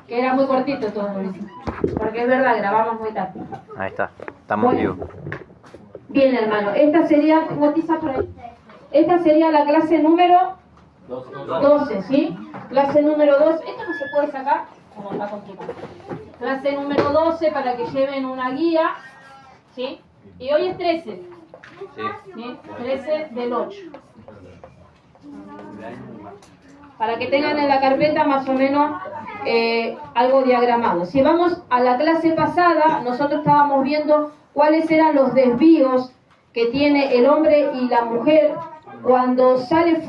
Que era muy cortito todo, porque es verdad, grabamos muy tarde. Ahí está, estamos vivos. Bien, hermano, esta sería la clase número 12, ¿sí? Clase número 12, esto no se puede sacar, como está complicado. Clase número 12 para que lleven una guía, ¿sí? Y hoy es 13, ¿sí? 13 del 8. Para que tengan en la carpeta más o menos algo diagramado. Si vamos a la clase pasada, nosotros estábamos viendo cuáles eran los desvíos que tiene el hombre y la mujer cuando sale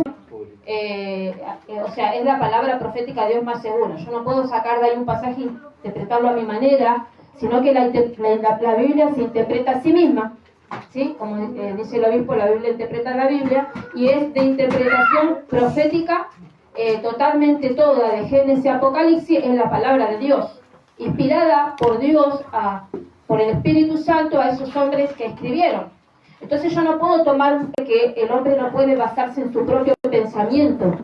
o sea, es la palabra profética de Dios más segura. Yo no puedo sacar de ahí un pasaje e interpretarlo a mi manera, sino que la Biblia se interpreta a sí misma, ¿sí? Como dice el obispo, la Biblia interpreta la Biblia, y es de interpretación profética totalmente toda, de Génesis a Apocalipsis, es la palabra de Dios, inspirada por Dios, por el Espíritu Santo a esos hombres que escribieron. Entonces yo no puedo tomar que el hombre no puede basarse en su propio pensamiento.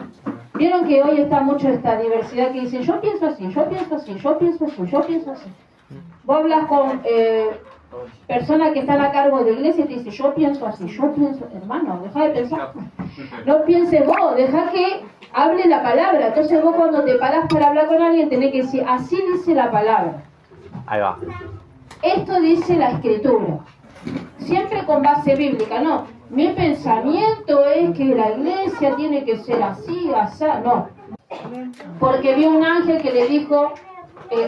Vieron que hoy está mucho esta diversidad que dicen, yo pienso así, yo pienso así, yo pienso así, yo pienso así. Vos hablas con personas que están a cargo de iglesia y te dicen, yo pienso así, yo pienso, hermano, deja de pensar. No pienses vos, deja que hable la palabra. Entonces vos cuando te parás para hablar con alguien tenés que decir, así dice la palabra. Ahí va. Esto dice la Escritura. Siempre con base bíblica, no. Mi pensamiento es que la iglesia tiene que ser así, así, no. Porque vio un ángel que le dijo,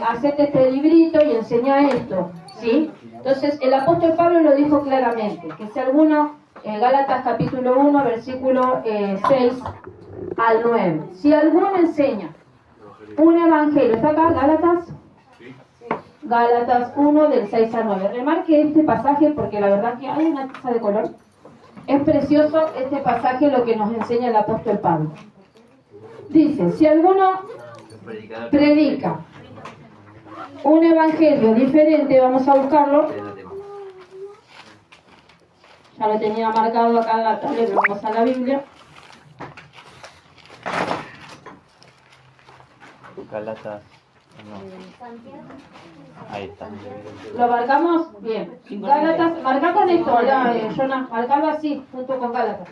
hacete este librito y enseña esto, ¿sí? Entonces el apóstol Pablo lo dijo claramente, que si alguno, Gálatas capítulo 1, versículo 6 al 9, si alguno enseña un evangelio, ¿está acá Gálatas? Gálatas 1 del 6 al 9. Remarque este pasaje porque la verdad que hay una taza de color. Es precioso este pasaje lo que nos enseña el apóstol Pablo. Dice, si alguno predica un evangelio diferente, vamos a buscarlo. Ya lo tenía marcado acá en la tablet, vamos a la Biblia. Gálatas. No. Ahí está. ¿Lo marcamos? Bien. Gálatas, marca con esto, Jonás, marcarlo así, junto con Gálatas.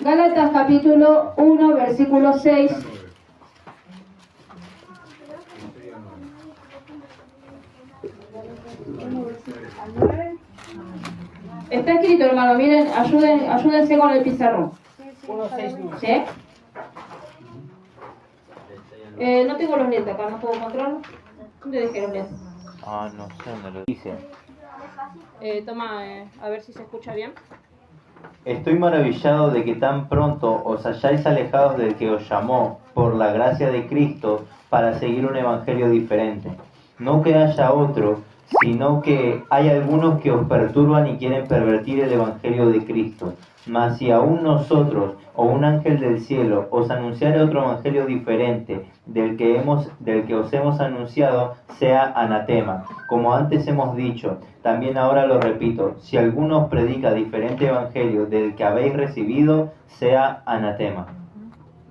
Gálatas capítulo 1, versículo 6. Está escrito, hermano, miren, ayúdense con el pizarrón. 1:6. ¿Sí? No tengo los lentes acá, no puedo encontrarlos. ¿Dónde dejé los lentes? No sé dónde lo dice. Toma, a ver si se escucha bien. Estoy maravillado de que tan pronto os hayáis alejados del que os llamó por la gracia de Cristo para seguir un evangelio diferente. No que haya otro, sino que hay algunos que os perturban y quieren pervertir el evangelio de Cristo. Mas si aún nosotros o un ángel del cielo os anunciare otro evangelio diferente del que os hemos anunciado, sea anatema. Como antes hemos dicho, también ahora lo repito, si alguno os predica diferente evangelio del que habéis recibido, sea anatema.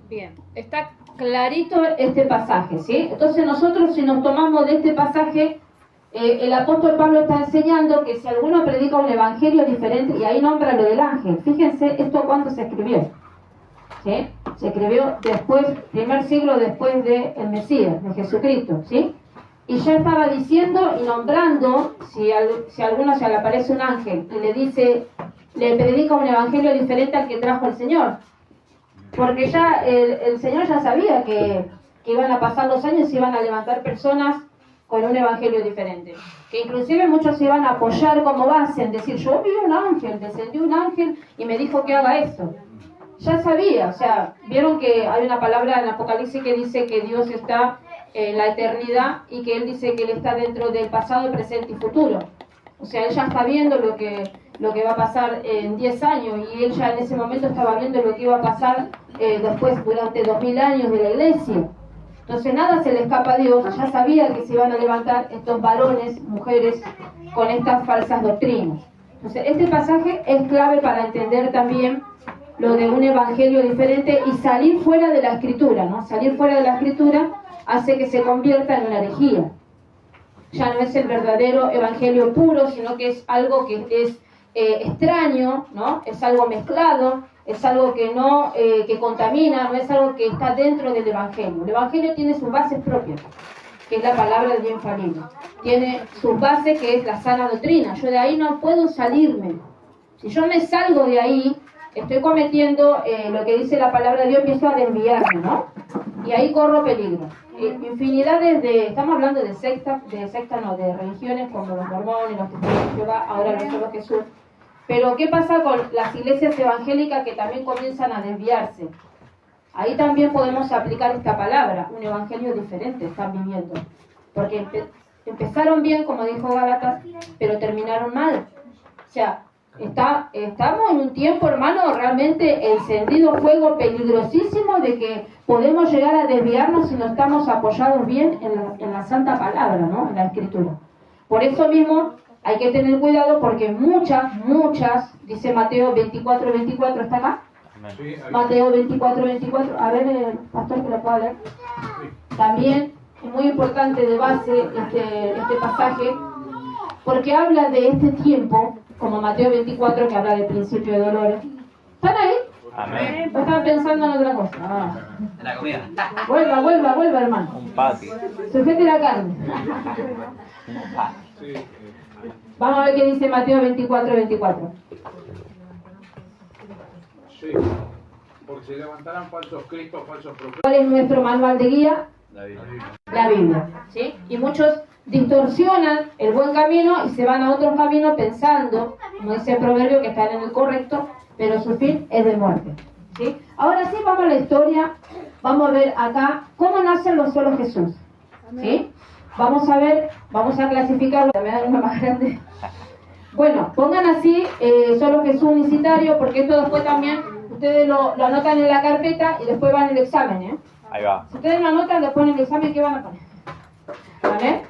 Bien, está clarito este pasaje, ¿sí? Entonces nosotros, si nos tomamos de este pasaje, el apóstol Pablo está enseñando que si alguno predica un evangelio diferente, y ahí nombra lo del ángel, fíjense esto cuándo se escribió, ¿sí? Se escribió después, primer siglo después del Mesías, de Jesucristo, ¿sí? Y ya estaba diciendo y nombrando, si a alguno se le aparece un ángel y le dice, le predica un evangelio diferente al que trajo el Señor, porque ya el Señor ya sabía que iban a pasar los años y iban a levantar personas con un evangelio diferente, que inclusive muchos se iban a apoyar como base en decir, yo vi un ángel, descendió un ángel y me dijo que haga esto. Ya sabía, o sea, vieron que hay una palabra en Apocalipsis que dice que Dios está en la eternidad y que Él dice que Él está dentro del pasado, presente y futuro. O sea, Él ya está viendo lo que va a pasar en 10 años y Él ya en ese momento estaba viendo lo que iba a pasar después durante 2000 años de la iglesia. Entonces nada se le escapa a Dios, ya sabía que se iban a levantar estos varones, mujeres, con estas falsas doctrinas. Entonces este pasaje es clave para entender también lo de un evangelio diferente y salir fuera de la escritura, ¿no? Salir fuera de la escritura hace que se convierta en una herejía. Ya no es el verdadero evangelio puro, sino que es algo que es extraño, ¿no? Es algo mezclado, es algo que no que contamina, no es algo que está dentro del evangelio. El evangelio tiene sus bases propias, que es la palabra de Dios infalible. Tiene sus bases, que es la sana doctrina. Yo de ahí no puedo salirme. Si yo me salgo de ahí, estoy cometiendo lo que dice la palabra de Dios, empiezo a desviarme, ¿no? Y ahí corro peligro. Infinidades estamos hablando de sectas no, de religiones como los mormones, los testigos de Jehová, ahora los solo Jesús. Pero ¿qué pasa con las iglesias evangélicas que también comienzan a desviarse? Ahí también podemos aplicar esta palabra, un evangelio diferente están viviendo. Porque empezaron bien, como dijo Gálatas, pero terminaron mal. O sea, estamos en un tiempo, hermano, realmente encendido fuego peligrosísimo de que podemos llegar a desviarnos si no estamos apoyados bien en la santa palabra, ¿no? En la escritura. Por eso mismo hay que tener cuidado porque muchas, dice Mateo 24, ¿está acá? Sí, Mateo 24, a ver, el pastor que lo pueda leer. También es muy importante de base este pasaje porque habla de este tiempo, como Mateo 24, que habla del principio de dolores. ¿Están ahí? Amén. ¿O están pensando en otra cosa? Ah. En la comida. Vuelva, hermano. Un patio. Sujete la carne. Vamos a ver qué dice Mateo 24. Sí, porque se levantarán falsos cristos, falsos profetas. ¿Cuál es nuestro manual de guía? La Biblia. ¿Sí? Y muchos distorsionan el buen camino y se van a otro camino pensando, como dice el proverbio, que están en el correcto, pero su fin es de muerte. ¿Sí? Ahora sí, vamos a la historia. Vamos a ver acá cómo nacen los solos Jesús. ¿Sí? Vamos a clasificarlo. Me da una más grande. Bueno, pongan así solo Jesús unicitario, porque esto después también ustedes lo anotan en la carpeta y después van al examen, ¿eh? Ahí va. Si ustedes lo anotan, después en el examen, ¿qué van a poner? ¿Vale?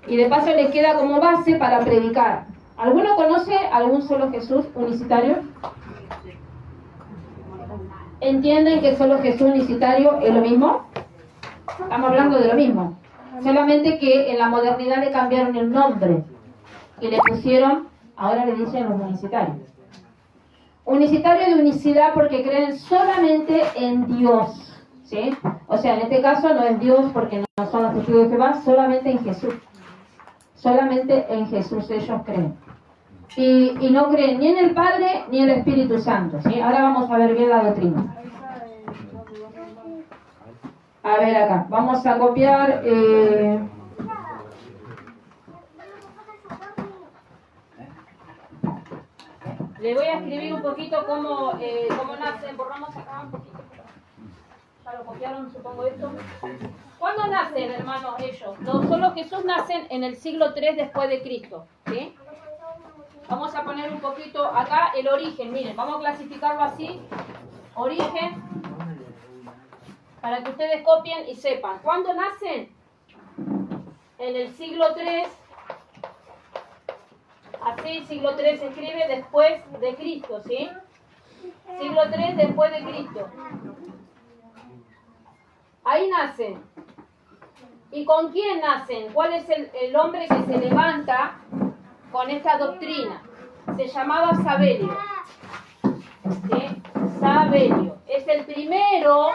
Y de paso les queda como base para predicar. ¿Alguno conoce algún solo Jesús unicitario? ¿Entienden que solo Jesús unicitario es lo mismo? Estamos hablando de lo mismo. Solamente que en la modernidad le cambiaron el nombre y le pusieron, ahora le dicen los unicitarios. Unicitario de unicidad porque creen solamente en Dios. ¿Sí? O sea, en este caso no es Dios porque no son los testigos de Jehová, solamente en Jesús. Solamente en Jesús ellos creen. Y no creen ni en el Padre ni en el Espíritu Santo. ¿Sí? Ahora vamos a ver bien la doctrina. A ver acá, vamos a copiar... Le voy a escribir un poquito cómo nacen, borramos acá un poquito. Ya lo copiaron, supongo esto. ¿Cuándo nacen, hermanos, ellos? Los solos Jesús nacen en el siglo III después de Cristo. ¿Sí? Vamos a poner un poquito acá el origen. Miren, vamos a clasificarlo así. Origen. Para que ustedes copien y sepan. ¿Cuándo nacen? En el siglo III. Así, siglo III se escribe después de Cristo, ¿sí? Siglo III después de Cristo. Ahí nacen. ¿Y con quién nacen? ¿Cuál es el hombre que se levanta con esta doctrina? Se llamaba Sabelio. ¿Sí? Sabelio. Es el primero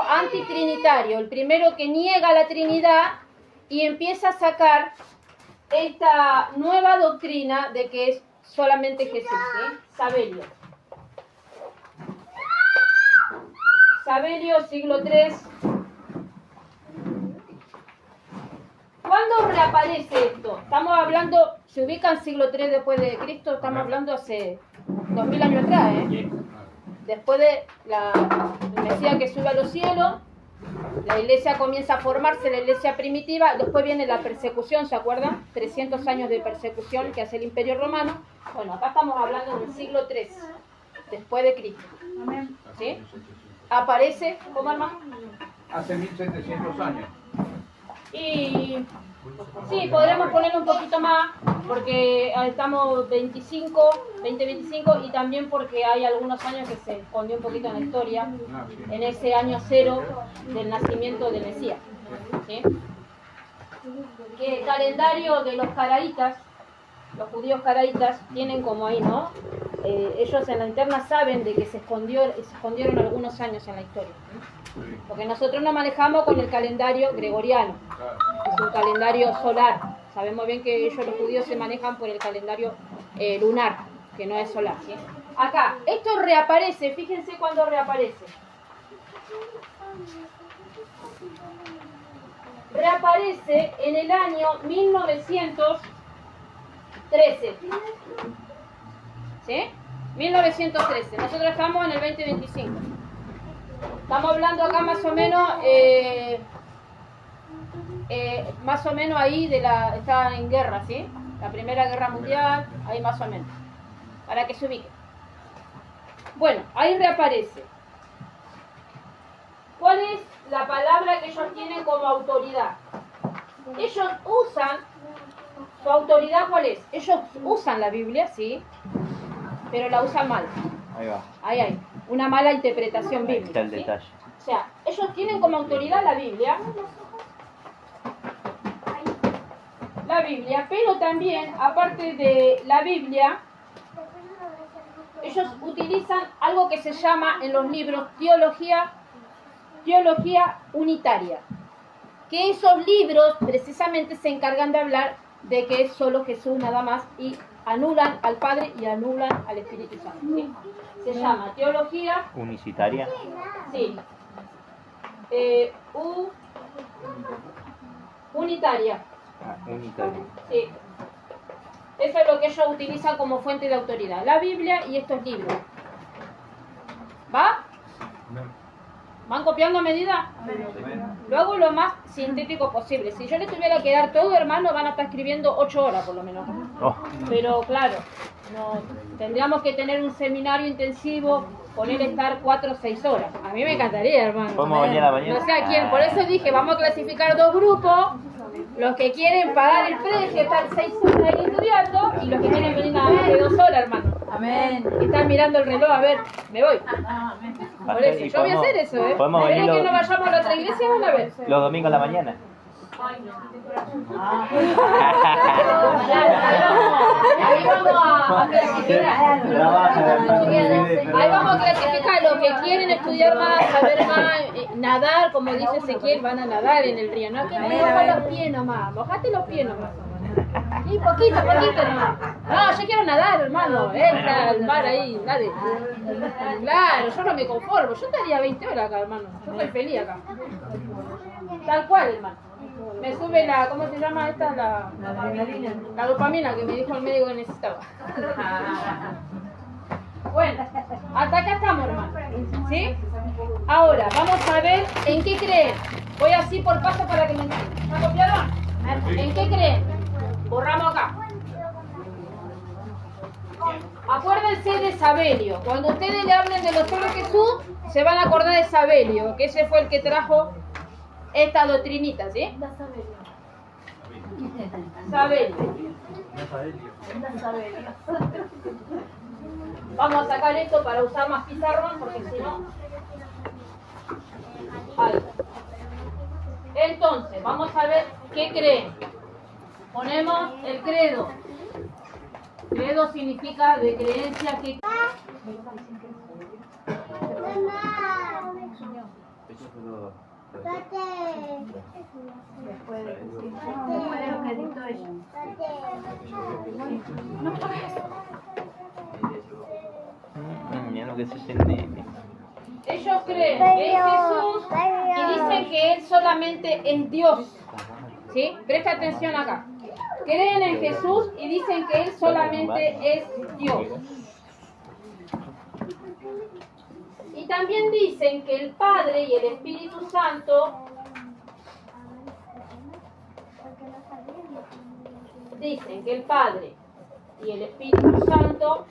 antitrinitario, el primero que niega la Trinidad y empieza a sacar esta nueva doctrina de que es solamente Jesús, ¿sí? Sabelio, siglo III. ¿Cuándo reaparece esto? Estamos hablando, se ubican siglo III después de Cristo, estamos hablando hace 2000 años atrás, ¿eh? Después de el Mesías que sube a los cielos, la iglesia comienza a formarse, la iglesia primitiva, después viene la persecución, ¿se acuerdan? 300 años de persecución que hace el Imperio Romano. Bueno, acá estamos hablando del siglo III, después de Cristo. ¿Sí? Aparece, ¿cómo hermano? Hace 1700 años. Y sí, podremos ponerlo un poquito más, porque estamos 2025, y también porque hay algunos años que se escondió un poquito en la historia, en ese año 0 del nacimiento del Mesías. ¿Sí? Que el calendario de los caraítas, los judíos caraítas, tienen como ahí, ¿no? Ellos en la interna saben de que se escondieron algunos años en la historia. Porque nosotros nos manejamos con el calendario gregoriano, es un calendario solar. Sabemos bien que ellos, los judíos, se manejan por el calendario lunar, que no es solar. ¿Sí? Acá, esto reaparece, fíjense cuando reaparece. Reaparece en el año 1913. ¿Sí? 1913. Nosotros estamos en el 2025. Estamos hablando acá más o menos ahí está en guerra, ¿sí? La Primera Guerra Mundial, ahí más o menos, para que se ubiquen. Bueno, ahí reaparece. ¿Cuál es la palabra que ellos tienen como autoridad? Ellos usan, su autoridad, ¿cuál es? Ellos usan la Biblia, sí, pero la usan mal. Ahí va. Ahí hay una mala interpretación Ahí bíblica. está el ¿sí? detalle. O sea, ellos tienen como autoridad la Biblia, pero también, aparte de la Biblia, ellos utilizan algo que se llama en los libros teología unitaria. Que esos libros precisamente se encargan de hablar de que es solo Jesús nada más, y anulan al Padre y anulan al Espíritu Santo. ¿Sí? Se llama teología Unicitaria. Sí. Unitaria. Unitaria. Sí. Eso es lo que ellos utilizan como fuente de autoridad. La Biblia y estos libros. ¿Va? ¿Van copiando a medida? Lo hago lo más sintético posible. Si yo les tuviera que dar todo, hermano, van a estar escribiendo 8 horas por lo menos. Oh. Pero claro, no, tendríamos que tener un seminario intensivo, poner estar 4 o 6 horas. A mí me encantaría, hermano. ¿Podemos venir a la mañana? No sé a quién, por eso dije, vamos a clasificar 2 grupos. Los que quieren pagar el precio, estar 6 horas ahí estudiando, y los que quieren venir nada más de 2 horas, hermano. Amén. Están mirando el reloj, a ver, me voy. Por eso, Y yo voy a hacer eso, ¿eh? Podemos A ver venir que no vayamos a la otra iglesia, van a ver. los domingos a la mañana. Ahí vamos a clasificar. Ahí vamos a clasificar los que quieren estudiar más, saber más, nadar, como dice Ezequiel, van a nadar en el río. No, que me mojo los pies nomás, mojate los pies nomás. Y poquito nomás. No, yo quiero nadar, hermano. Entra al mar ahí, dale. Claro, yo no me conformo. Yo estaría 20 horas acá, hermano. Yo estoy feliz acá. Tal cual, hermano. Me sube la, ¿cómo se llama esta? La dopamina que me dijo el médico que necesitaba. Bueno, hasta acá estamos, hermano. ¿Sí? Ahora, vamos a ver en qué creen. Voy así por paso para que me entiendan. ¿Ya copiaron? ¿En qué creen? Borramos acá. Acuérdense de Sabelio. Cuando ustedes le hablen de los solo Jesús, se van a acordar de Sabelio, que ese fue el que trajo esta doctrinita, ¿sí? Sabelio. Vamos a sacar esto para usar más pizarrón, porque si no... Ahí. Entonces, vamos a ver qué creen. Ponemos el credo. Credo significa de creencia que... Mira lo que se siente. Ellos creen que es Jesús y dicen que Él solamente es Dios. ¿Sí? Presta atención acá. Creen en Jesús y dicen que Él solamente es Dios. Y también dicen que el Padre y el Espíritu Santo dicen que el Padre y el Espíritu Santo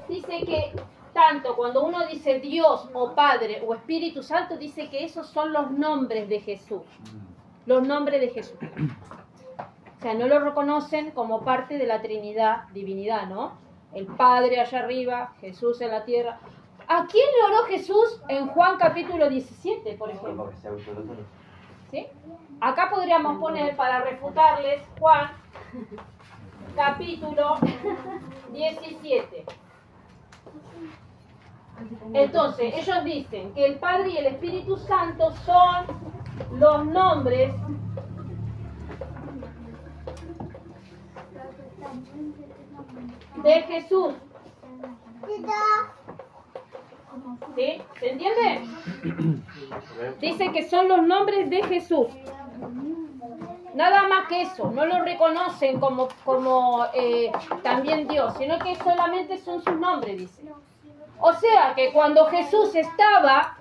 dice que tanto, cuando uno dice Dios o Padre o Espíritu Santo, dice que esos son los nombres de Jesús. Los nombres de Jesús. O sea, no lo reconocen como parte de la Trinidad, divinidad, ¿no? El Padre allá arriba, Jesús en la tierra. ¿A quién le oró Jesús en Juan capítulo 17, por ejemplo? ¿Sí? Acá podríamos poner, para refutarles, Juan capítulo 17. Entonces, ellos dicen que el Padre y el Espíritu Santo son los nombres de Jesús. ¿Sí? ¿Se entiende? Dice que son los nombres de Jesús. Nada más que eso. No lo reconocen como también Dios, sino que solamente son sus nombres, dice. O sea que cuando Jesús estaba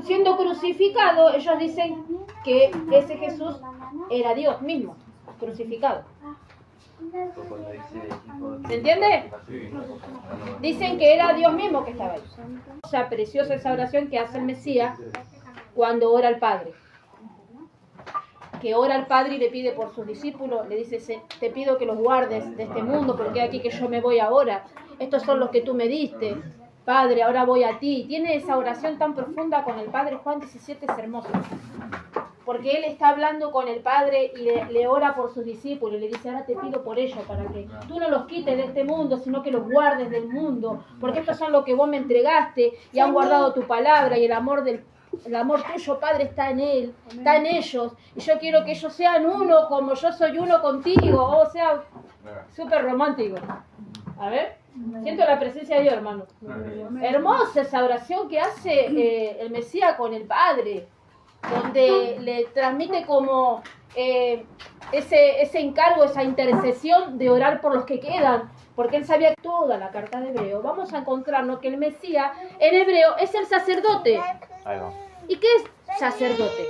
siendo crucificado, ellos dicen que ese Jesús era Dios mismo, crucificado. ¿Se entiende? Dicen que era Dios mismo que estaba ahí. O sea, preciosa esa oración que hace el Mesías cuando ora al Padre. Que ora al Padre y le pide por sus discípulos, le dice, te pido que los guardes de este mundo, porque aquí que yo me voy ahora. Estos son los que tú me diste. Padre, ahora voy a ti. Tiene esa oración tan profunda con el Padre. Juan 17 es hermoso. Porque él está hablando con el Padre y le ora por sus discípulos. Y le dice, ahora te pido por ellos, para que tú no los quites de este mundo, sino que los guardes del mundo. Porque estos son los que vos me entregaste y han guardado tu palabra. Y el amor tuyo, Padre, está en él, está en ellos. Y yo quiero que ellos sean uno como yo soy uno contigo. O sea, súper romántico. A ver, siento la presencia de Dios, hermano. Hermosa esa oración que hace el Mesías con el Padre, donde le transmite como ese encargo, esa intercesión de orar por los que quedan, porque él sabía toda la carta de Hebreo. Vamos a encontrarnos que el Mesías en hebreo es el sacerdote. ¿Y qué es sacerdote?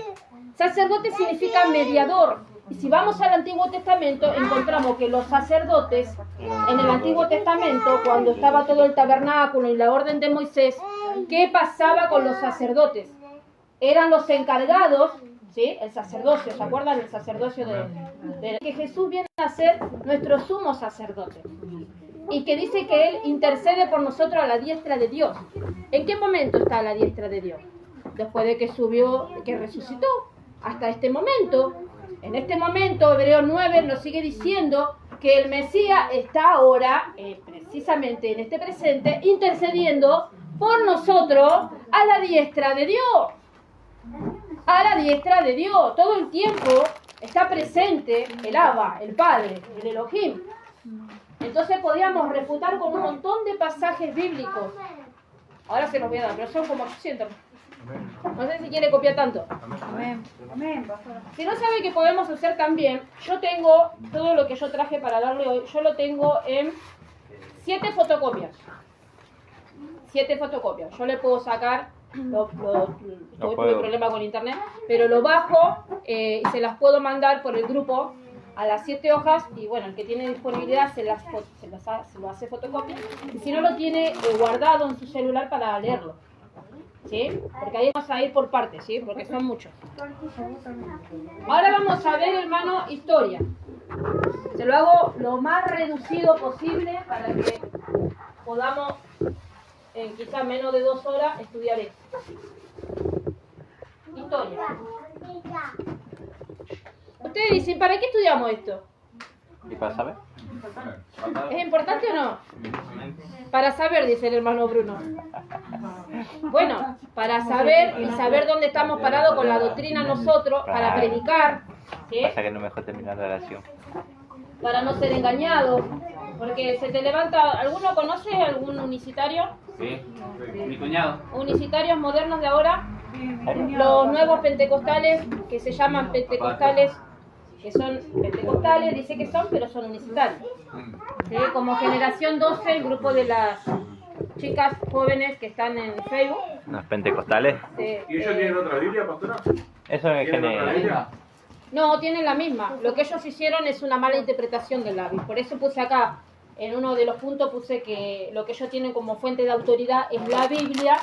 Sacerdote significa mediador. Y si vamos al Antiguo Testamento, encontramos que los sacerdotes, en el Antiguo Testamento, cuando estaba todo el tabernáculo y la orden de Moisés, ¿qué pasaba con los sacerdotes? Eran los encargados, ¿sí? El sacerdocio, ¿se acuerdan del sacerdocio de que Jesús viene a ser nuestro sumo sacerdote? Y que dice que Él intercede por nosotros a la diestra de Dios. ¿En qué momento está a la diestra de Dios? Después de que subió, que resucitó, hasta este momento. En este momento, Hebreos 9 nos sigue diciendo que el Mesías está ahora, precisamente en este presente, intercediendo por nosotros a la diestra de Dios. A la diestra de Dios. Todo el tiempo está presente el Abba, el Padre, el Elohim. Entonces podríamos refutar con un montón de pasajes bíblicos. Ahora se los voy a dar, pero son como 800. No sé si quiere copiar tanto. Amén. Amén, pastor. Si no sabe que podemos hacer también, yo tengo todo lo que yo traje para darle hoy, yo lo tengo en 7 fotocopias. 7 fotocopias. Yo le puedo sacar, tuve problema con internet, pero lo bajo y se las puedo mandar por el grupo a las 7 hojas y bueno, el que tiene disponibilidad se lo hace fotocopia y si no lo tiene guardado en su celular para leerlo. ¿Sí? Porque ahí vamos a ir por partes, ¿sí? Porque son muchos. Ahora vamos a ver, hermano, historia. Se lo hago lo más reducido posible para que podamos, en quizás menos de 2 horas, estudiar esto. Historia. Ustedes dicen, ¿para qué estudiamos esto? ¿Y para saber? ¿Es importante o no? Para saber, dice el hermano Bruno. Bueno, para saber y saber dónde estamos parados con la doctrina nosotros, para predicar, ¿sí? Pasa que no me dejó terminar la oración. Para no ser engañados, porque se te levanta, ¿alguno conoce algún unicitario? Sí, mi cuñado. Unicitarios modernos de ahora, los nuevos pentecostales que se llaman pentecostales, que son pentecostales, dice que son, pero son unicitarios. ¿Sí? Como Generación 12, el grupo de las chicas jóvenes que están en Facebook. ¿Los pentecostales? ¿Y ellos tienen otra Biblia, pastora? Eso es ¿Tienen otra general. Biblia? No, tienen la misma. Lo que ellos hicieron es una mala interpretación del Biblia. Por eso puse acá en uno de los puntos puse que lo que ellos tienen como fuente de autoridad es la Biblia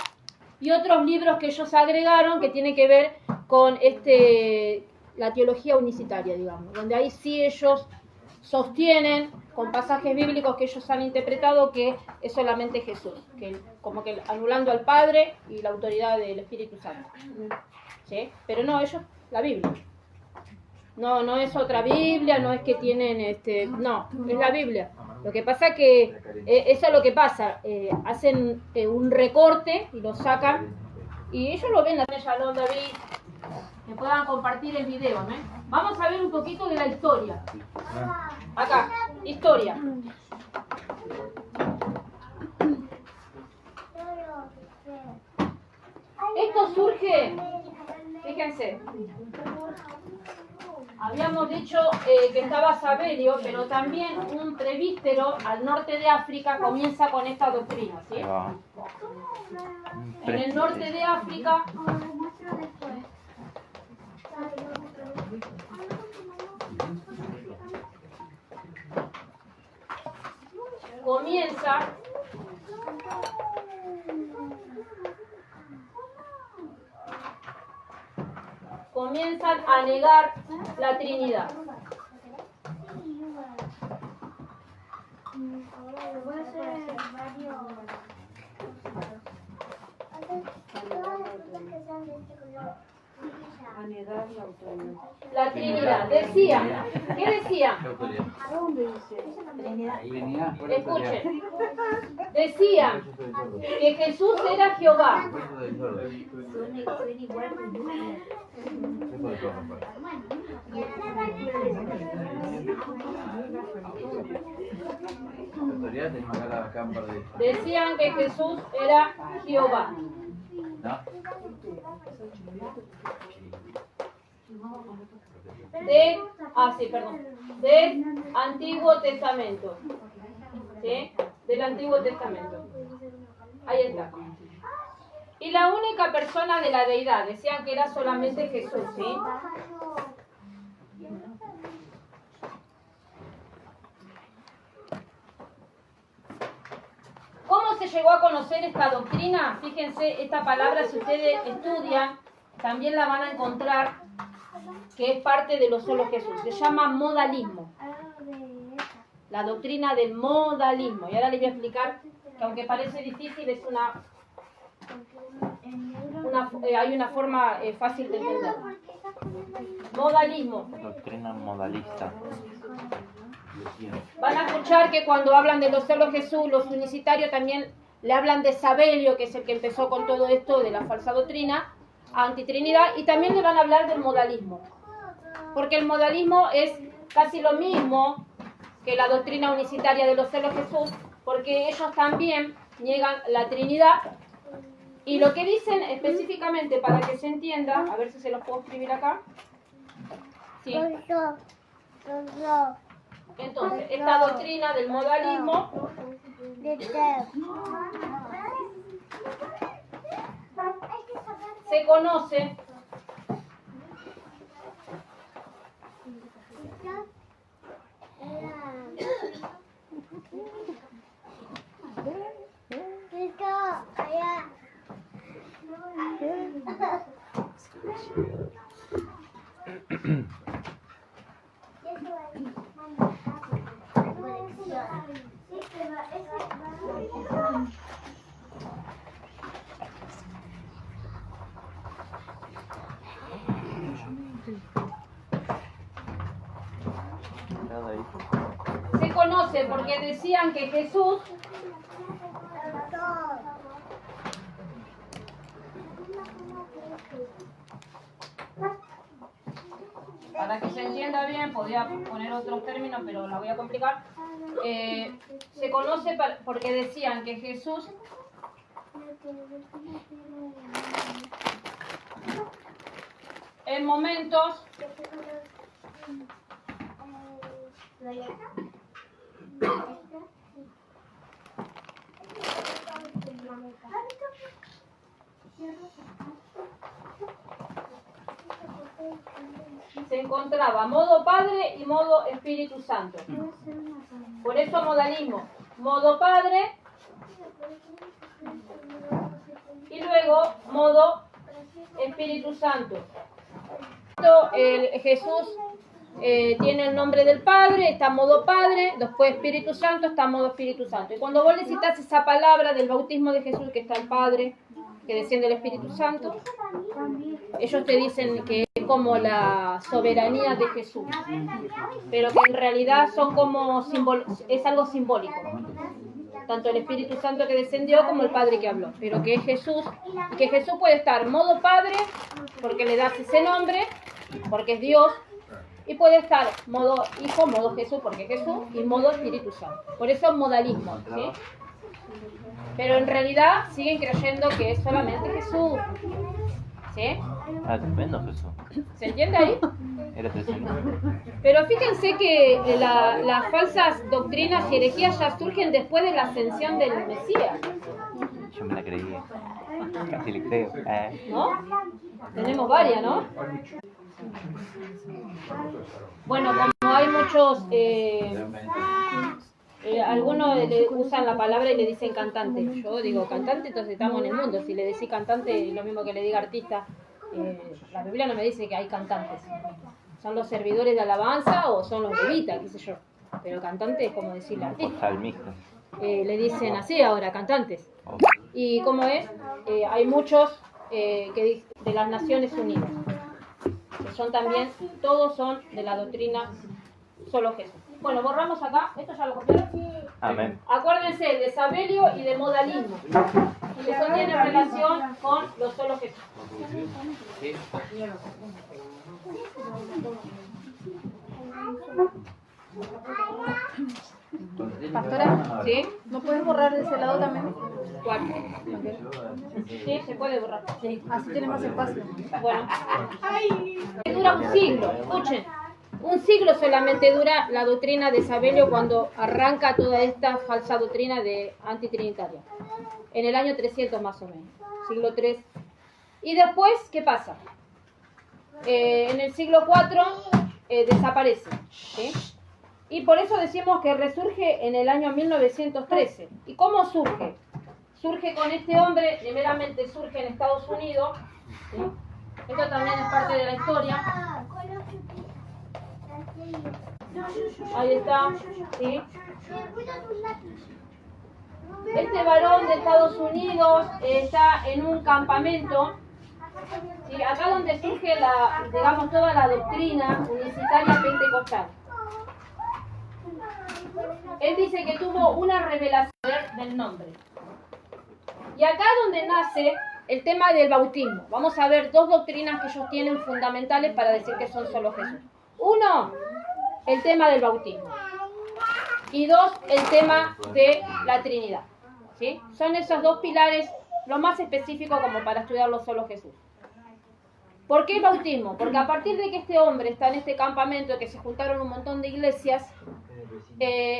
y otros libros que ellos agregaron que tienen que ver con la teología unicitaria, digamos, donde ahí sí ellos sostienen con pasajes bíblicos que ellos han interpretado que es solamente Jesús, que como que anulando al Padre y la autoridad del Espíritu Santo. ¿Sí? Pero no, ellos, la Biblia. No es otra Biblia, no es que tienen, no, es la Biblia. Lo que pasa que, eso es lo que pasa, hacen un recorte y lo sacan, y ellos lo ven, Shalom David, que puedan compartir el video, ¿no? Vamos a ver un poquito de la historia. Acá, historia. Esto surge, fíjense, habíamos dicho que estaba Sabelio, pero también un presbítero al norte de África comienza con esta doctrina, ¿sí? En el norte de África comienzan a negar la Trinidad. La Trinidad. Decían, ¿qué decían? ¿A dónde dice? Trinidad. Escuchen. Decían que Jesús era Jehová. Decían que Jesús era Jehová. Del Antiguo Testamento. ¿Sí? Del Antiguo Testamento. Ahí está. Y la única persona de la deidad, decían que era solamente Jesús, ¿sí? ¿Cómo se llegó a conocer esta doctrina? Fíjense, esta palabra, si ustedes estudian, también la van a encontrar, que es parte de lo solo Jesús. Se llama modalismo. La doctrina del modalismo. Y ahora les voy a explicar que aunque parece difícil, es hay una forma fácil de entender. Modalismo. Doctrina modalista. Van a escuchar que cuando hablan de los solo Jesús, los unicitarios también le hablan de Sabelio, que es el que empezó con todo esto de la falsa doctrina, antitrinidad, y también le van a hablar del modalismo. Porque el modalismo es casi lo mismo que la doctrina unicitaria de los solo Jesús, porque ellos también niegan la Trinidad. Y lo que dicen específicamente, para que se entienda, a ver si se los puedo escribir acá. Sí. Entonces, esta doctrina del modalismo se conoce porque decían que Jesús para que se entienda bien, podría poner otros términos, pero la voy a complicar. Se conoce porque decían que Jesús en momentos se encontraba modo Padre y modo Espíritu Santo. Por eso modalismo. Modo Padre y luego modo Espíritu Santo. Jesús tiene el nombre del Padre, está modo Padre, después Espíritu Santo, está modo Espíritu Santo. Y cuando vos necesitas esa palabra del bautismo de Jesús, que está el Padre, que desciende el Espíritu Santo, ellos te dicen que es como la soberanía de Jesús, pero que en realidad son como es algo simbólico, tanto el Espíritu Santo que descendió como el Padre que habló, pero que es Jesús, que Jesús puede estar modo Padre porque le das ese nombre, porque es Dios, y puede estar modo Hijo, modo Jesús porque es Jesús, y modo Espíritu Santo. Por eso modalismo, ¿sí? Pero en realidad siguen creyendo que es solamente Jesús, ¿sí? Ah, tremendo Jesús. ¿Se entiende ahí? Era tremendo. Pero fíjense que las falsas doctrinas y herejías ya surgen después de la ascensión del Mesías, Yo me la creía. Casi le creo. ¿no? Tenemos varias, ¿no? Bueno, como hay muchos, algunos le usan la palabra y le dicen cantante. Yo digo cantante, entonces estamos en el mundo. Si le decís cantante, es lo mismo que le diga artista. La Biblia no me dice que hay cantantes. ¿Son los servidores de alabanza o son los levitas, qué sé yo? Pero cantante es como decirle artista. Salmistas. Le dicen así ahora, cantantes. ¿Y cómo es? Hay muchos de las Naciones Unidas, que son también, todos son de la doctrina solo Jesús. Bueno, borramos acá, esto ya lo copiaron. Amén. Acuérdense de sabelio y de modalismo, que eso tiene relación con lo solo Jesús. Pastora, ¿Sí? ¿no puedes borrar de ese lado también? ¿Cuál? Sí, se puede borrar. Sí, así tienes más espacio. Bueno, dura un siglo, escuchen, un siglo solamente dura la doctrina de Sabelio cuando arranca toda esta falsa doctrina de antitrinitaria, en el año 300 más o menos, siglo 3. Y después, ¿qué pasa? En el siglo 4 desaparece, ¿sí? Y por eso decimos que resurge en el año 1913. ¿Y cómo surge? Surge con este hombre, primeramente surge en Estados Unidos, ¿sí? Esto también es parte de la historia. Ahí está, ¿sí? Este varón de Estados Unidos está en un campamento, ¿sí? Acá donde surge digamos, toda la doctrina unicitaria pentecostal. Él dice que tuvo una revelación del nombre. Y acá donde nace el tema del bautismo. Vamos a ver dos doctrinas que ellos tienen fundamentales para decir que son solo Jesús. Uno, el tema del bautismo. Y dos, el tema de la Trinidad, ¿sí? Son esos dos pilares lo más específico como para estudiarlo solo Jesús. ¿Por qué el bautismo? Porque a partir de que este hombre está en este campamento, que se juntaron un montón de iglesias,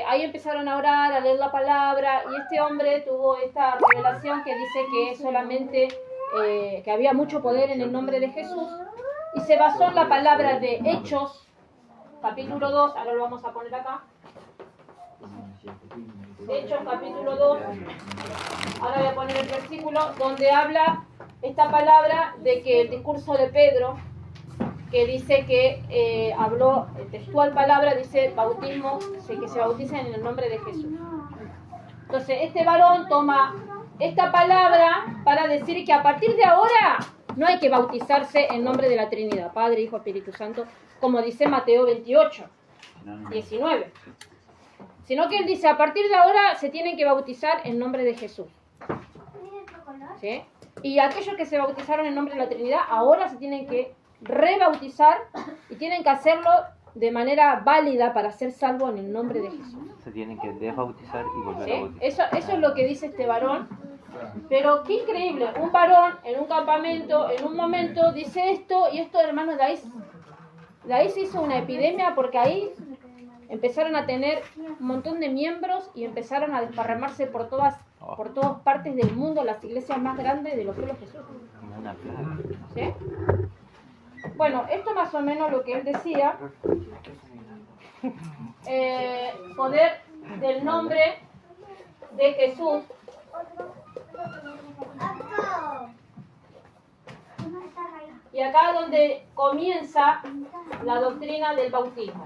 ahí empezaron a orar, a leer la palabra, y este hombre tuvo esta revelación que dice que solamente que había mucho poder en el nombre de Jesús, y se basó en la palabra de Hechos, capítulo 2, ahora lo vamos a poner acá. Hechos, capítulo 2, ahora voy a poner el versículo, donde habla esta palabra de que el discurso de Pedro, que dice que habló textual palabra, dice bautismo, que se bauticen en el nombre de Jesús. Entonces este varón toma esta palabra para decir que a partir de ahora no hay que bautizarse en nombre de la Trinidad, Padre, Hijo, Espíritu Santo, como dice Mateo 28, 19. Sino que él dice, a partir de ahora se tienen que bautizar en nombre de Jesús, ¿sí? Y aquellos que se bautizaron en nombre de la Trinidad, ahora se tienen que rebautizar y tienen que hacerlo de manera válida para ser salvos en el nombre de Jesús. Se tienen que desbautizar y volver ¿Sí? a bautizar. Eso es lo que dice este varón. Pero qué increíble, un varón en un campamento, en un momento dice esto, y esto, hermanos, de ahí se hizo una epidemia, porque ahí empezaron a tener un montón de miembros y empezaron a desparramarse por todas partes del mundo, las iglesias más grandes de los pueblos de Jesús. Una plaga. ¿Sí? Bueno, esto más o menos lo que él decía, poder del nombre de Jesús. Y acá es donde comienza la doctrina del bautismo.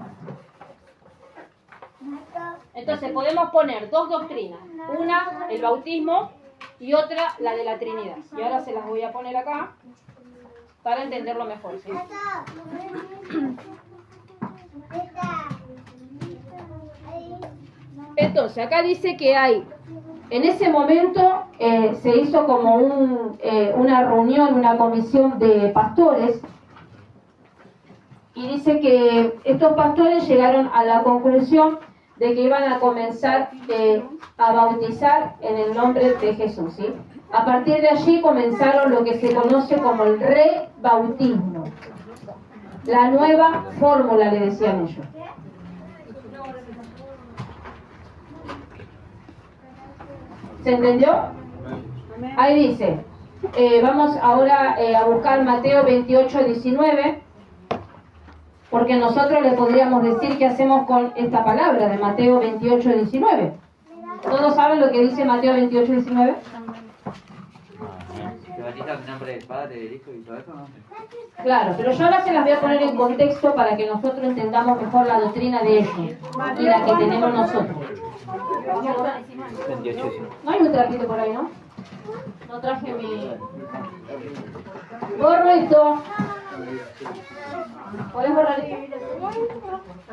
Entonces podemos poner dos doctrinas. Una, el bautismo, y otra, la de la Trinidad. Y ahora se las voy a poner acá para entenderlo mejor, ¿sí? Entonces, acá dice que hay, en ese momento se hizo como una reunión, una comisión de pastores, y dice que estos pastores llegaron a la conclusión de que iban a comenzar a bautizar en el nombre de Jesús, ¿sí? A partir de allí comenzaron lo que se conoce como el rebautismo, la nueva fórmula, le decían ellos. ¿Se entendió? Ahí dice, vamos ahora a buscar Mateo 28, 19, porque nosotros le podríamos decir qué hacemos con esta palabra de Mateo 28, 19. ¿Todos saben lo que dice Mateo 28, 19? ¿Se bautiza en nombre del Padre, del Hijo y todo eso, no? Claro, pero yo ahora se las voy a poner en contexto para que nosotros entendamos mejor la doctrina de ellos y la que tenemos nosotros. 28. No hay un trapito por ahí, ¿no? No traje mi gorro esto. ¿Podés borrar esto?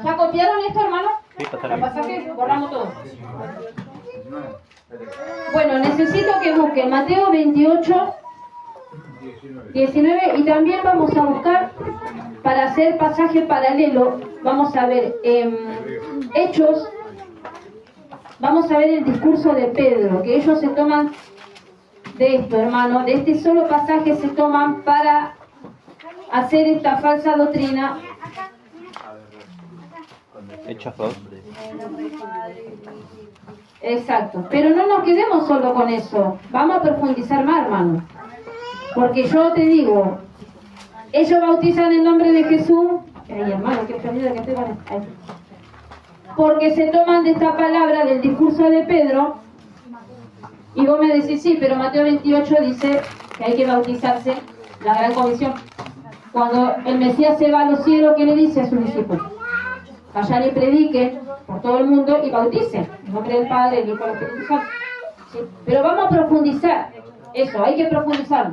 ¿Ya copiaron esto, hermano? Sí, pasará. El pasaje, borramos todo. Bueno, necesito que busquen Mateo 28, 19, y también vamos a buscar, para hacer pasaje paralelo, vamos a ver Hechos. Vamos a ver el discurso de Pedro, que ellos se toman de esto, hermano, de este solo pasaje se toman para hacer esta falsa doctrina. Hechos 2. Exacto, pero no nos quedemos solo con eso, vamos a profundizar más, hermano. Porque yo te digo, ellos bautizan en nombre de Jesús. Ay, hermano, qué perdida que estoy con esto. Ahí. Porque se toman de esta palabra del discurso de Pedro, y vos me decís, sí, pero Mateo 28 dice que hay que bautizarse, la gran comisión. Cuando el Mesías se va a los cielos, ¿qué le dice a sus discípulos? Vayan y prediquen por todo el mundo y bauticen, en nombre del Padre, del Hijo y del Espíritu Santo. ¿Sí? Pero vamos a profundizar, eso, hay que profundizar,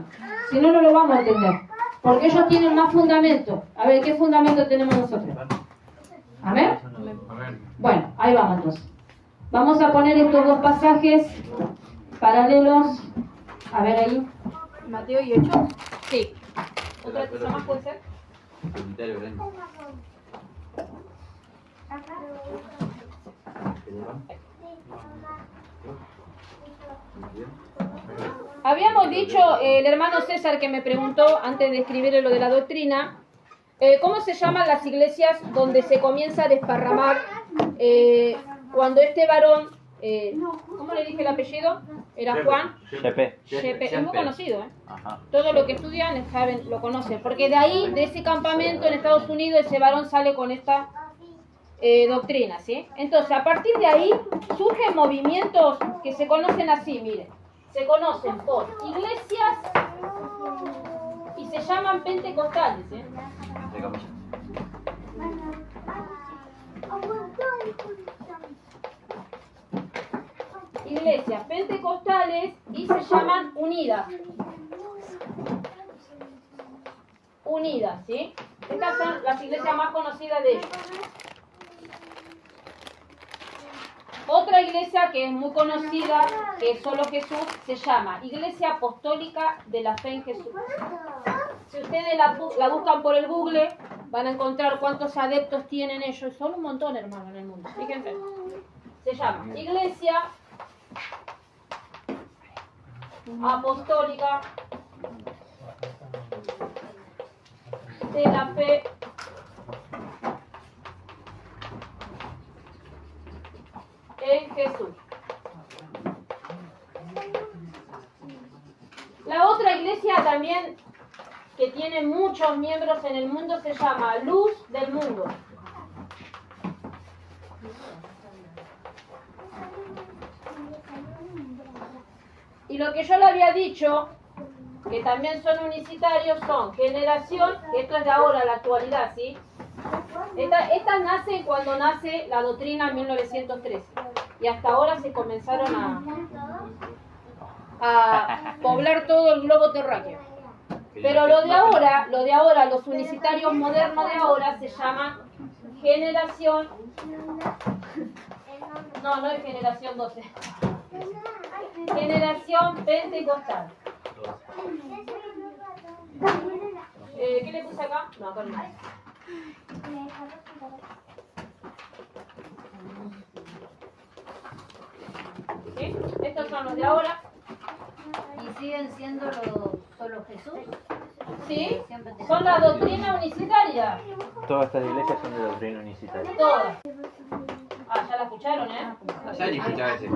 si no, no lo vamos a entender. Porque ellos tienen más fundamento. A ver, ¿qué fundamento tenemos nosotros? ¿Amén? Bueno, ahí vamos entonces. Vamos a poner estos dos pasajes paralelos. A ver ahí. Mateo y Hechos. Sí. ¿Otra cosa más puede ser? Habíamos dicho, el hermano César que me preguntó antes de escribirle lo de la doctrina, ¿cómo se llaman las iglesias donde se comienza a desparramar cuando este varón, ¿cómo le dije el apellido? Era Juan Shepe. Shepe, es muy conocido, Ajá. todo lo que estudian saben, lo conocen, porque de ahí, de ese campamento en Estados Unidos, ese varón sale con esta doctrina, ¿sí? Entonces, a partir de ahí, surgen movimientos que se conocen así, miren, se conocen por iglesias y se llaman pentecostales, ¿eh? Iglesias pentecostales y se llaman unidas. Unidas, ¿sí? Estas son las iglesias más conocidas de ellos. Otra iglesia que es muy conocida, que es solo Jesús, se llama Iglesia Apostólica de la Fe en Jesús. Si ustedes la buscan por el Google, van a encontrar cuántos adeptos tienen ellos. Son un montón, hermano, en el mundo. Fíjense. Se llama Iglesia Apostólica de la Fe en Jesús. La otra iglesia también que tiene muchos miembros en el mundo se llama Luz del Mundo. lo que yo le había dicho, que también son unicitarios, son generación, que esto es de ahora, la actualidad, ¿sí? Esta nace cuando nace la doctrina en 1913. Y hasta ahora se comenzaron a poblar todo el globo terráqueo. Pero lo de ahora, los unicitarios modernos de ahora se llaman generación. No es generación 12. Generación pentecostal. ¿Qué le puse acá? No, acá no. ¿Sí? Estos son los de ahora. ¿Y siguen siendo solo Jesús? ¿Sí? Son la doctrina unicitaria. Todas estas iglesias son de doctrina unicitaria. Todas. Ah, ya la escucharon, ¿eh? Ya ni escuchaba ese.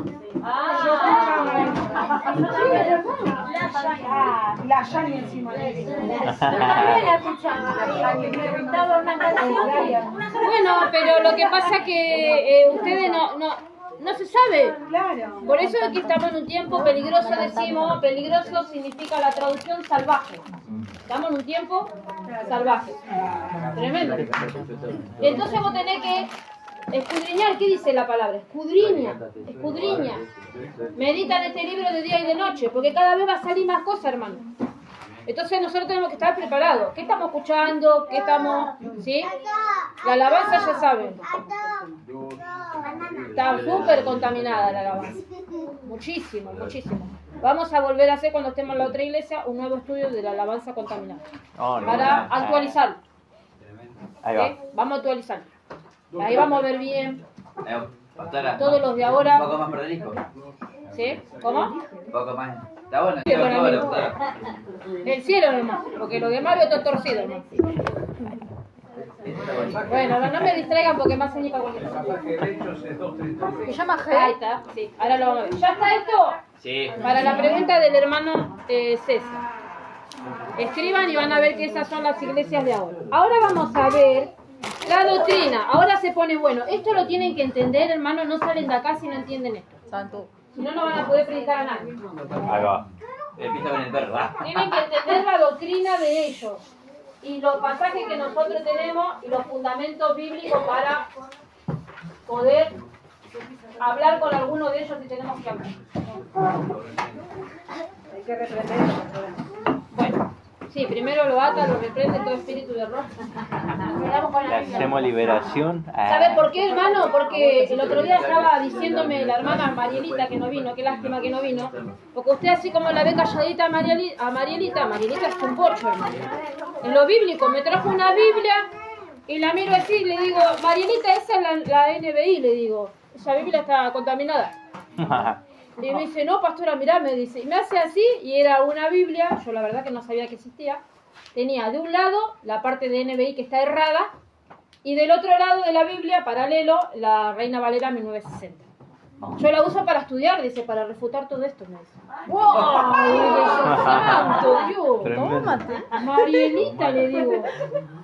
La Yani encima. También la escuchaba. Me preguntaba una canción. Bueno, pero lo que pasa que ustedes no se sabe. Claro. Por eso es que estamos en un tiempo peligroso, decimos. Peligroso significa la traducción salvaje. Estamos en un tiempo salvaje. Tremendo. Y entonces vos tenés que escudriñar. ¿Qué dice la palabra? Escudriña. Medita en este libro de día y de noche, porque cada vez va a salir más cosas, hermano. Entonces nosotros tenemos que estar preparados. ¿Qué estamos escuchando? ¿Qué estamos...? ¿Sí? La alabanza ya saben. Está súper contaminada la alabanza. Muchísimo. Vamos a volver a hacer cuando estemos en la otra iglesia un nuevo estudio de la alabanza contaminada. Para actualizarlo. Ahí va. ¿Sí? Vamos a actualizarlo. Ahí vamos a ver bien Pastora, todos los de un ahora. poco más prolijo. ¿Sí? ¿Cómo? Un poco más. Está bueno, Sí, está bueno, bueno, amigo. pastora. El cielo nomás, porque lo demás lo está torcido, hermano. Bueno, no me distraigan porque más señor para cualquier cosa. Pasaje de Hechos es 2:31. Se llama Ahí está, sí, ahora lo vamos a ver. ¿Ya está esto? Sí. Para la pregunta del hermano César. Escriban y van a ver que esas son las iglesias de ahora. Ahora vamos a ver la doctrina. Ahora se pone bueno. Esto lo tienen que entender, hermano. No salen de acá si no entienden esto. Santo. Si no, no van a poder predicar a nadie. Ahí va. Empieza con el perro, ¿va? Tienen que entender la doctrina de ellos y los pasajes que nosotros tenemos y los fundamentos bíblicos para poder hablar con alguno de ellos si tenemos que hablar. Hay que reprenderlo. Bueno, sí, primero lo ata, lo reprende todo espíritu de error. Le hacemos liberación. ¿Sabe por qué, hermano? Porque el otro día estaba diciéndome la hermana Marielita que no vino, qué lástima que no vino, porque usted así como la ve calladita a Marielita es un pocho, hermano. En lo bíblico, me trajo una Biblia y la miro así y le digo, Marielita, esa es la NBI, le digo, esa Biblia está contaminada. Y me dice, no, pastora, mirá, me dice, y me hace así, y era una Biblia, yo la verdad que no sabía que existía, tenía de un lado la parte de NBI que está errada, y del otro lado de la Biblia, paralelo, la Reina Valera 1960. Yo la uso para estudiar, dice, para refutar todo esto, me dice. ¡Wow! Y le digo, ¡santo Dios! Tremendo. Tómate. Marielita, le digo.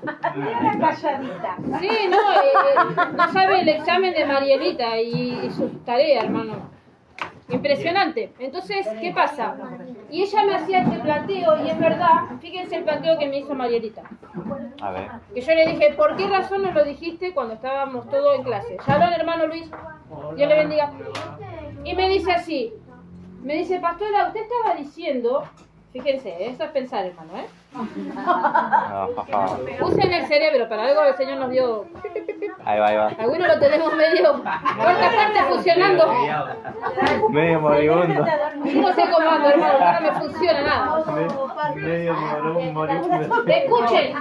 Una calladita. Sí, no sabe el examen de Marielita y su tarea, hermano. Impresionante. Entonces, ¿qué pasa? Y ella me hacía este planteo, y es verdad, fíjense el planteo que me hizo Marielita. A ver. Que yo le dije, ¿por qué razón no lo dijiste cuando estábamos todos en clase? Ya habló el hermano Luis, Dios le bendiga. Y me dice así, me dice, pastora, usted estaba diciendo, fíjense, eso es pensar, hermano, ¿eh? Usen el cerebro, para algo el Señor nos dio. Ahí va. Algunos lo tenemos medio parte funcionando. Medio moribundo. No sé cómo ando, hermano, no me funciona nada. Medio moribundo. Escuchen,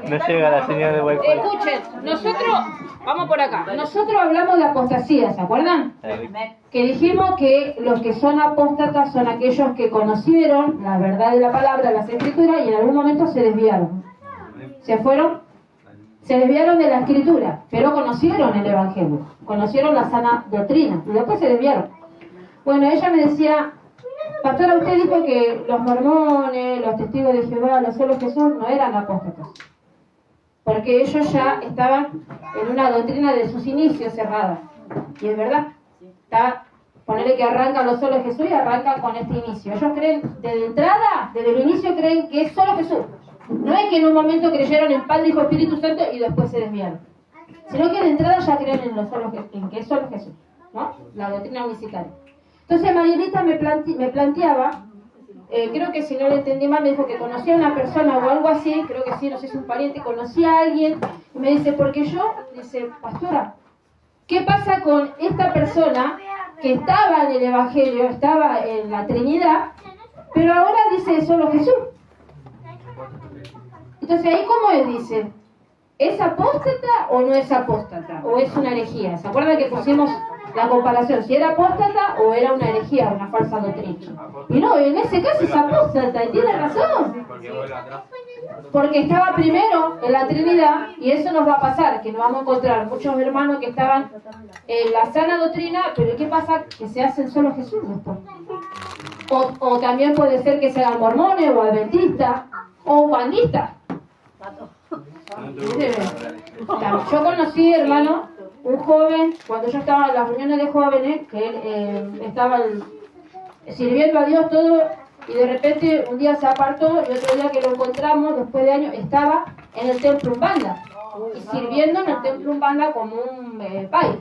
No llega la señal de wifi. escuchen. Nosotros, vamos por acá. Nosotros hablamos de apostasía, ¿se acuerdan? Que dijimos que los que son apóstatas son aquellos que conocieron la verdad de la palabra, las escrituras, y en algún momento se desviaron. Se desviaron de la escritura, pero conocieron el evangelio, conocieron la sana doctrina, y después se desviaron. Bueno, ella me decía, pastora, usted dijo que los mormones, los testigos de Jehová, los celos de Jesús no eran apóstatas, porque ellos ya estaban en una doctrina de sus inicios cerrada. Y es verdad, está ponerle que arrancan los solos de Jesús y arrancan con este inicio. Ellos creen, desde entrada, desde el inicio creen que es solo Jesús. No es que en un momento creyeron en Padre, Hijo, Espíritu Santo y después se desviaron. Sino que de entrada ya creen en que es solo Jesús, ¿no? La doctrina unicitaria. Entonces Marielita me planteaba, creo que si no le entendí mal, me dijo que conocía a una persona o algo así, creo que sí, no sé si es un pariente, conocía a alguien, y me dice, porque yo, dice, pastora, ¿qué pasa con esta persona que estaba en el Evangelio, estaba en la Trinidad, pero ahora dice solo Jesús? Entonces ahí cómo es, dice, ¿es apóstata o no es apóstata? ¿O es una herejía? ¿Se acuerdan que pusimos la comparación? Si era apóstata o era una herejía, una falsa doctrina. Y no, en ese caso es apóstata, y tiene razón. Porque estaba primero en la Trinidad, y eso nos va a pasar, que nos vamos a encontrar muchos hermanos que estaban en la sana doctrina, pero ¿qué pasa? Que se hacen solo Jesús después. O también puede ser que sean mormones, o adventistas, o bandistas. Yo conocí, hermano, un joven, cuando yo estaba en las reuniones de jóvenes, que él estaba sirviendo a Dios todo, y de repente un día se apartó, y otro día que lo encontramos, después de años, estaba en el templo Umbanda, y sirviendo en el templo Umbanda como un pai,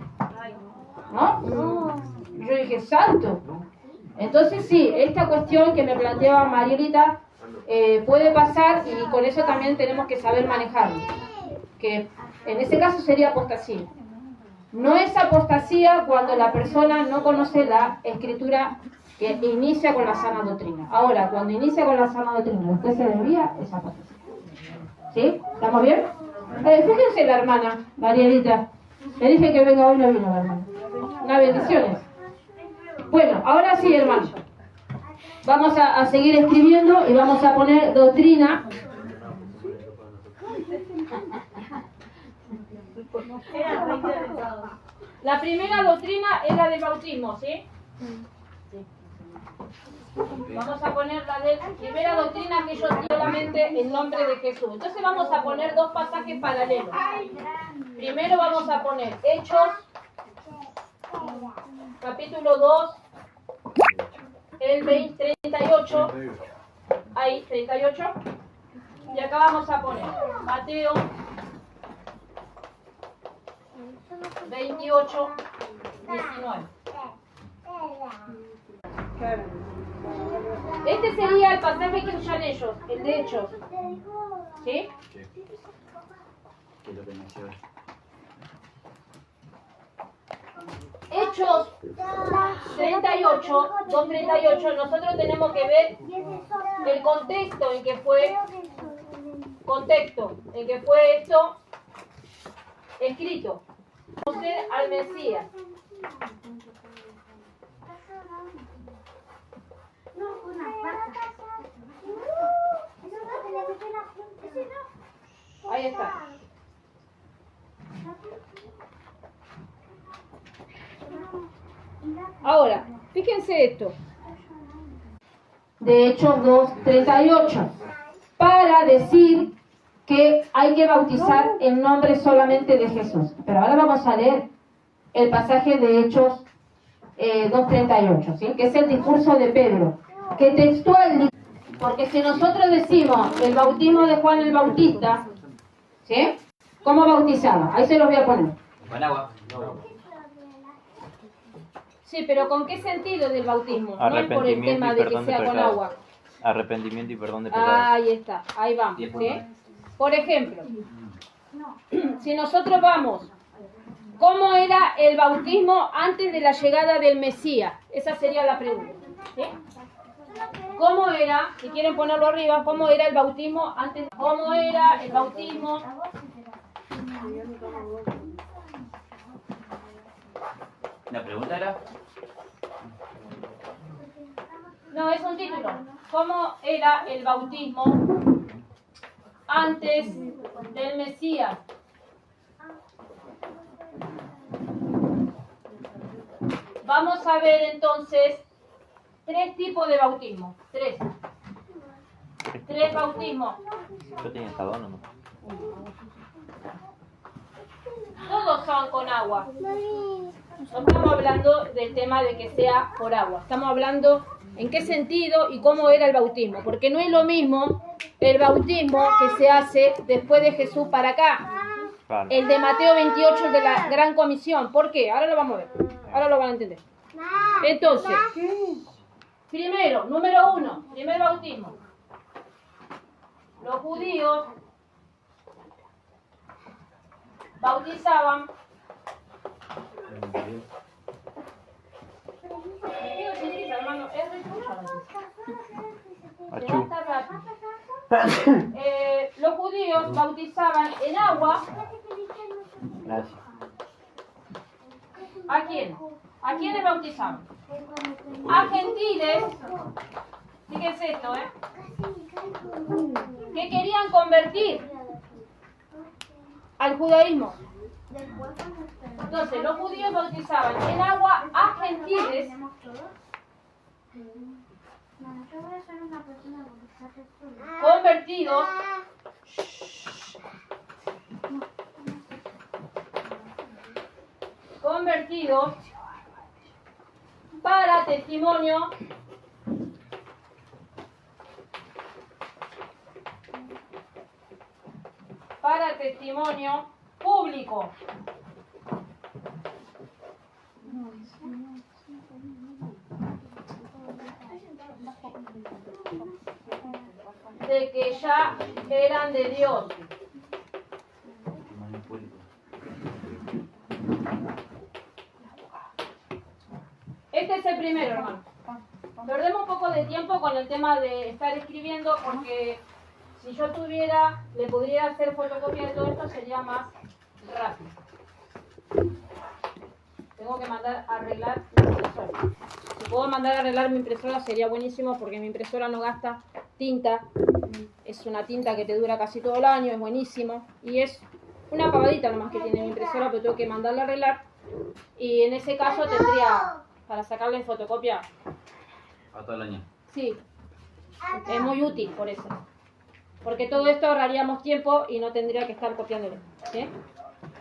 ¿no? Y yo dije, santo. Entonces sí, esta cuestión que me planteaba Marielita, puede pasar, y con eso también tenemos que saber manejarlo, que en ese caso sería apostasía. No es apostasía cuando la persona no conoce la escritura que inicia con la sana doctrina. Ahora, cuando inicia con la sana doctrina, después se desvía, es apostasía. ¿Sí? ¿Estamos bien? Fíjense la hermana Marielita, le dije que venga hoy, no vino la hermana. Una bendición. Bueno, ahora sí, hermano. Vamos a seguir escribiendo y vamos a poner doctrina. La primera doctrina es la del bautismo, ¿sí? Vamos a poner la de primera doctrina, que ellos solamente en nombre de Jesús. Entonces vamos a poner dos pasajes paralelos. Primero vamos a poner Hechos, capítulo 2, el 38, ahí, 38, y acá vamos a poner Mateo 28, 19. Este sería el pasaje que usan ellos, el de Hechos. ¿Sí? Hechos 38, 2:38, nosotros tenemos que ver el contexto en que fue esto escrito. Conocer al Mesías. Ahí está. Ahora, fíjense esto. De Hechos 2:38. Para decir que hay que bautizar en nombre solamente de Jesús. Pero ahora vamos a leer el pasaje de Hechos 2:38, ¿sí? Que es el discurso de Pedro. Que textual, porque si nosotros decimos el bautismo de Juan el Bautista, ¿sí? ¿Cómo bautizaba? Ahí se los voy a poner. Con agua. Sí, pero ¿con qué sentido del bautismo? No es por el tema de que sea con agua. Arrepentimiento y perdón de pecados. Ahí está, ahí vamos, ¿sí? Por ejemplo, si nosotros vamos, ¿cómo era el bautismo antes de la llegada del Mesías? Esa sería la pregunta, ¿sí? ¿Cómo era, si quieren ponerlo arriba, cómo era el bautismo antes? ¿Cómo era el bautismo? ¿La pregunta era? No, es un título. ¿Cómo era el bautismo antes del Mesías? Vamos a ver entonces 3 tipos de bautismo. 3. 3 bautismos. ¿Yo tenía jabón o no? Todos son con agua. No estamos hablando del tema de que sea por agua. Estamos hablando en qué sentido y cómo era el bautismo. Porque no es lo mismo el bautismo que se hace después de Jesús para acá. Claro. El de Mateo 28, el de la Gran Comisión. ¿Por qué? Ahora lo vamos a ver. Ahora lo van a entender. Entonces, primero, número 1, primer bautismo. Los judíos bautizaban. Me quedo sin risa, hermano. Es re tuyo a veces. Se Achú. va a estar rápido. Los judíos bautizaban en agua. Gracias. ¿A quién? ¿A quiénes bautizaban? A gentiles. Fíjense esto, que querían convertir al judaísmo. Entonces, los judíos bautizaban en agua a gentiles convertidos para testimonio público. De que ya eran de Dios. Este es el primero, hermano. Perdemos un poco de tiempo con el tema de estar escribiendo porque si yo tuviera, le podría hacer fotocopia de todo esto, sería más rápido. Tengo que mandar a arreglar mi impresora. Si puedo mandar a arreglar mi impresora sería buenísimo porque mi impresora no gasta tinta. Es una tinta que te dura casi todo el año, es buenísimo. Y es una pavadita nomás que tiene mi impresora, pero tengo que mandarla a arreglar. Y en ese caso tendría, para sacarle en fotocopia... A todo el año. Sí, es muy útil por eso. Porque todo esto ahorraríamos tiempo y no tendría que estar copiándolo. ¿Sí?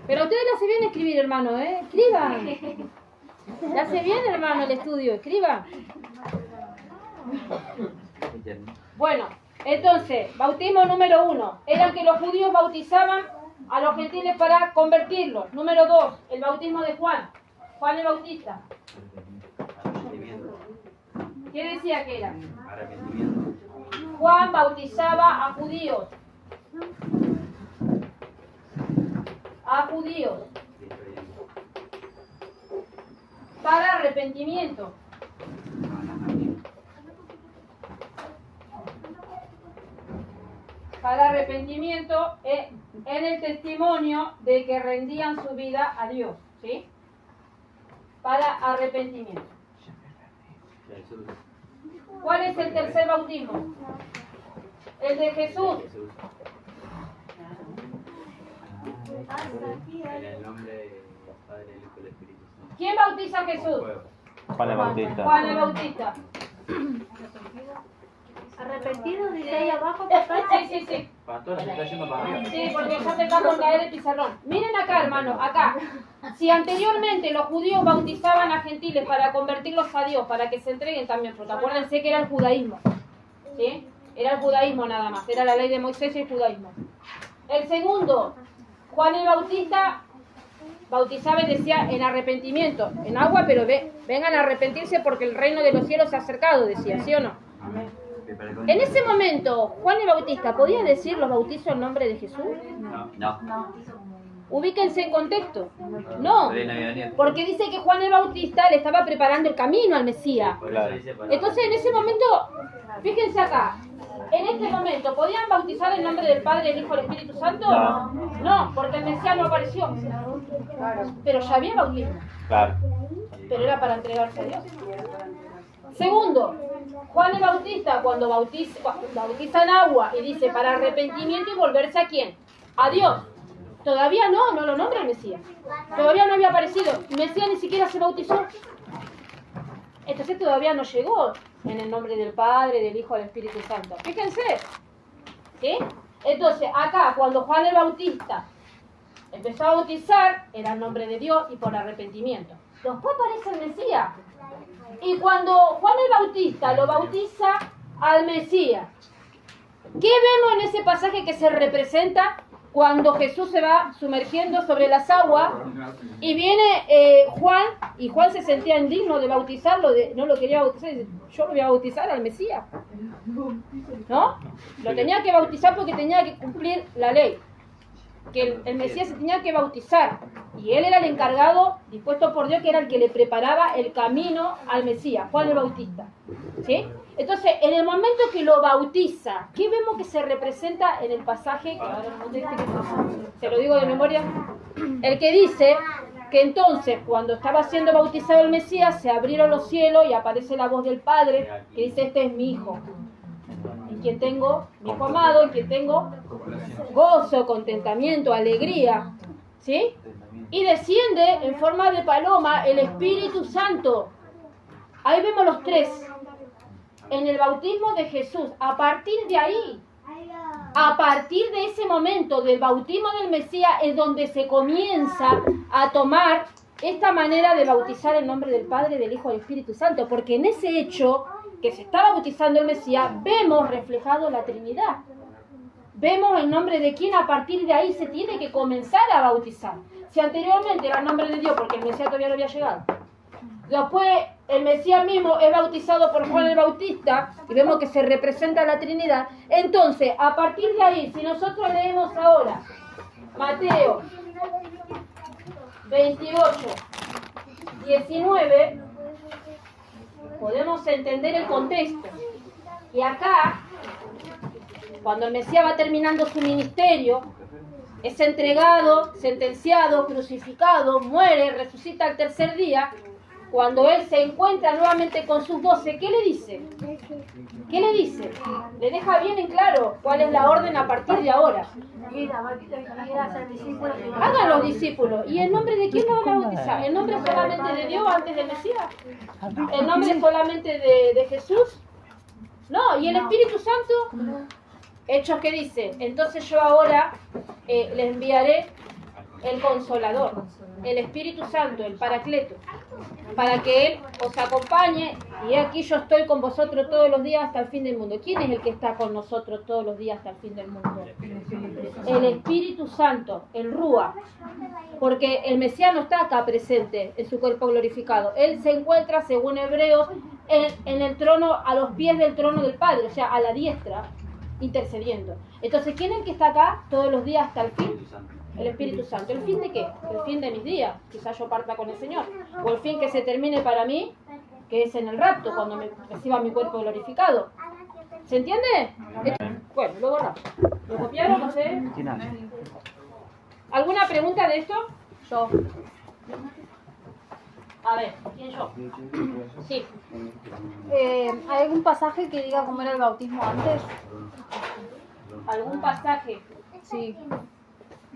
Pero ustedes le hace bien escribir, hermano, escriban. Le hace bien, hermano, el estudio, escriban. Bueno, entonces, bautismo número 1. Era que los judíos bautizaban a los gentiles para convertirlos. Número 2, el bautismo de Juan. Juan el Bautista. ¿Qué decía que era? Arrepentimiento. Juan bautizaba a judíos. A judíos. Para arrepentimiento. Para arrepentimiento en el testimonio de que rendían su vida a Dios. ¿Sí? Para arrepentimiento. ¿Cuál es el tercer bautismo? El de Jesús. En el nombre del Padre, del Hijo y del Espíritu Santo. ¿Quién bautiza a Jesús? Juan el Bautista. Juan el Bautista. Arrepentido, dice ahí abajo. Sí. Pastor, se está yendo para arriba. Sí, porque ya se está por caer el pizarrón. Miren acá, hermano, acá. Si anteriormente los judíos bautizaban a gentiles para convertirlos a Dios, para que se entreguen también, porque acuérdense que era el judaísmo. ¿Sí? Era el judaísmo nada más. Era la ley de Moisés y el judaísmo. El segundo, Juan el Bautista bautizaba y decía en arrepentimiento, en agua, pero vengan a arrepentirse porque el reino de los cielos se ha acercado, decía, ¿sí o no? En ese momento, Juan el Bautista, ¿podía decir los bautizo en nombre de Jesús? No. Ubíquense en contexto. No, porque dice que Juan el Bautista le estaba preparando el camino al Mesías. Claro. Entonces, en ese momento, fíjense acá, en este momento, ¿podían bautizar en nombre del Padre, del Hijo y del Espíritu Santo? No, porque el Mesías no apareció. Pero ya había bautismo. Claro. Pero era para entregarse a Dios. Segundo, Juan el Bautista, cuando bautiza en agua y dice para arrepentimiento y volverse a ¿quién? A Dios. Todavía no lo nombra el Mesías. Todavía no había aparecido. El Mesías ni siquiera se bautizó. Entonces todavía no llegó en el nombre del Padre, del Hijo y del Espíritu Santo. Fíjense. ¿Sí? Entonces, acá, cuando Juan el Bautista empezó a bautizar, era en nombre de Dios y por arrepentimiento. Después aparece el Mesías. Y cuando Juan el Bautista lo bautiza al Mesías, ¿qué vemos en ese pasaje que se representa cuando Jesús se va sumergiendo sobre las aguas y viene Juan, y Juan se sentía indigno de bautizarlo, no lo quería bautizar, y dice, yo lo voy a bautizar al Mesías, ¿no? Lo tenía que bautizar porque tenía que cumplir la ley, que el Mesías se tenía que bautizar, y él era el encargado, dispuesto por Dios, que era el que le preparaba el camino al Mesías, Juan el Bautista, ¿sí? Entonces, en el momento que lo bautiza, ¿qué vemos que se representa en el pasaje? Que ahora no sé, se lo digo de memoria. El que dice que entonces, cuando estaba siendo bautizado el Mesías, se abrieron los cielos y aparece la voz del Padre, que dice, este es mi Hijo, en quien tengo, mi Hijo amado, en quien tengo gozo, contentamiento, alegría, ¿sí? Y desciende en forma de paloma el Espíritu Santo. Ahí vemos los tres. En el bautismo de Jesús, a partir de ahí, a partir de ese momento del bautismo del Mesías, es donde se comienza a tomar esta manera de bautizar en nombre del Padre, del Hijo y del Espíritu Santo, porque en ese hecho que se está bautizando el Mesías, vemos reflejado la Trinidad. Vemos el nombre de quien a partir de ahí se tiene que comenzar a bautizar. Si anteriormente era el nombre de Dios, porque el Mesías todavía no había llegado. Después el Mesías mismo es bautizado por Juan el Bautista y vemos que se representa la Trinidad. Entonces, a partir de ahí, si nosotros leemos ahora Mateo 28, 19, podemos entender el contexto. Y acá, cuando el Mesías va terminando su ministerio, es entregado, sentenciado, crucificado, muere, resucita al tercer día. Cuando él se encuentra nuevamente con sus 12, ¿qué le dice? ¿Qué le dice? Le deja bien en claro cuál es la orden a partir de ahora. Hagan los discípulos. ¿Y en nombre de quién lo van a bautizar? ¿El nombre solamente de Dios antes del Mesías? ¿El nombre solamente de Jesús? No, y el Espíritu Santo, Hechos que dice, entonces yo ahora les enviaré el Consolador, el Espíritu Santo, el Paracleto, para que Él os acompañe, y aquí yo estoy con vosotros todos los días hasta el fin del mundo. ¿Quién es el que está con nosotros todos los días hasta el fin del mundo? El Espíritu Santo, el Rúa, porque el Mesías no está acá presente en su cuerpo glorificado. Él se encuentra, según Hebreos, en el trono, a los pies del trono del Padre, o sea, a la diestra, intercediendo. Entonces, ¿quién es el que está acá todos los días hasta el fin? El Espíritu Santo. ¿El fin de qué? El fin de mis días. Quizás yo parta con el Señor. O el fin que se termine para mí, que es en el rapto, cuando me reciba mi cuerpo glorificado. ¿Se entiende? Bueno, lo borramos. ¿Lo copiaron? No sé. ¿Alguna pregunta de esto? Yo. A ver, ¿quién yo? Sí. ¿Hay algún pasaje que diga cómo era el bautismo antes? ¿Algún pasaje? Sí.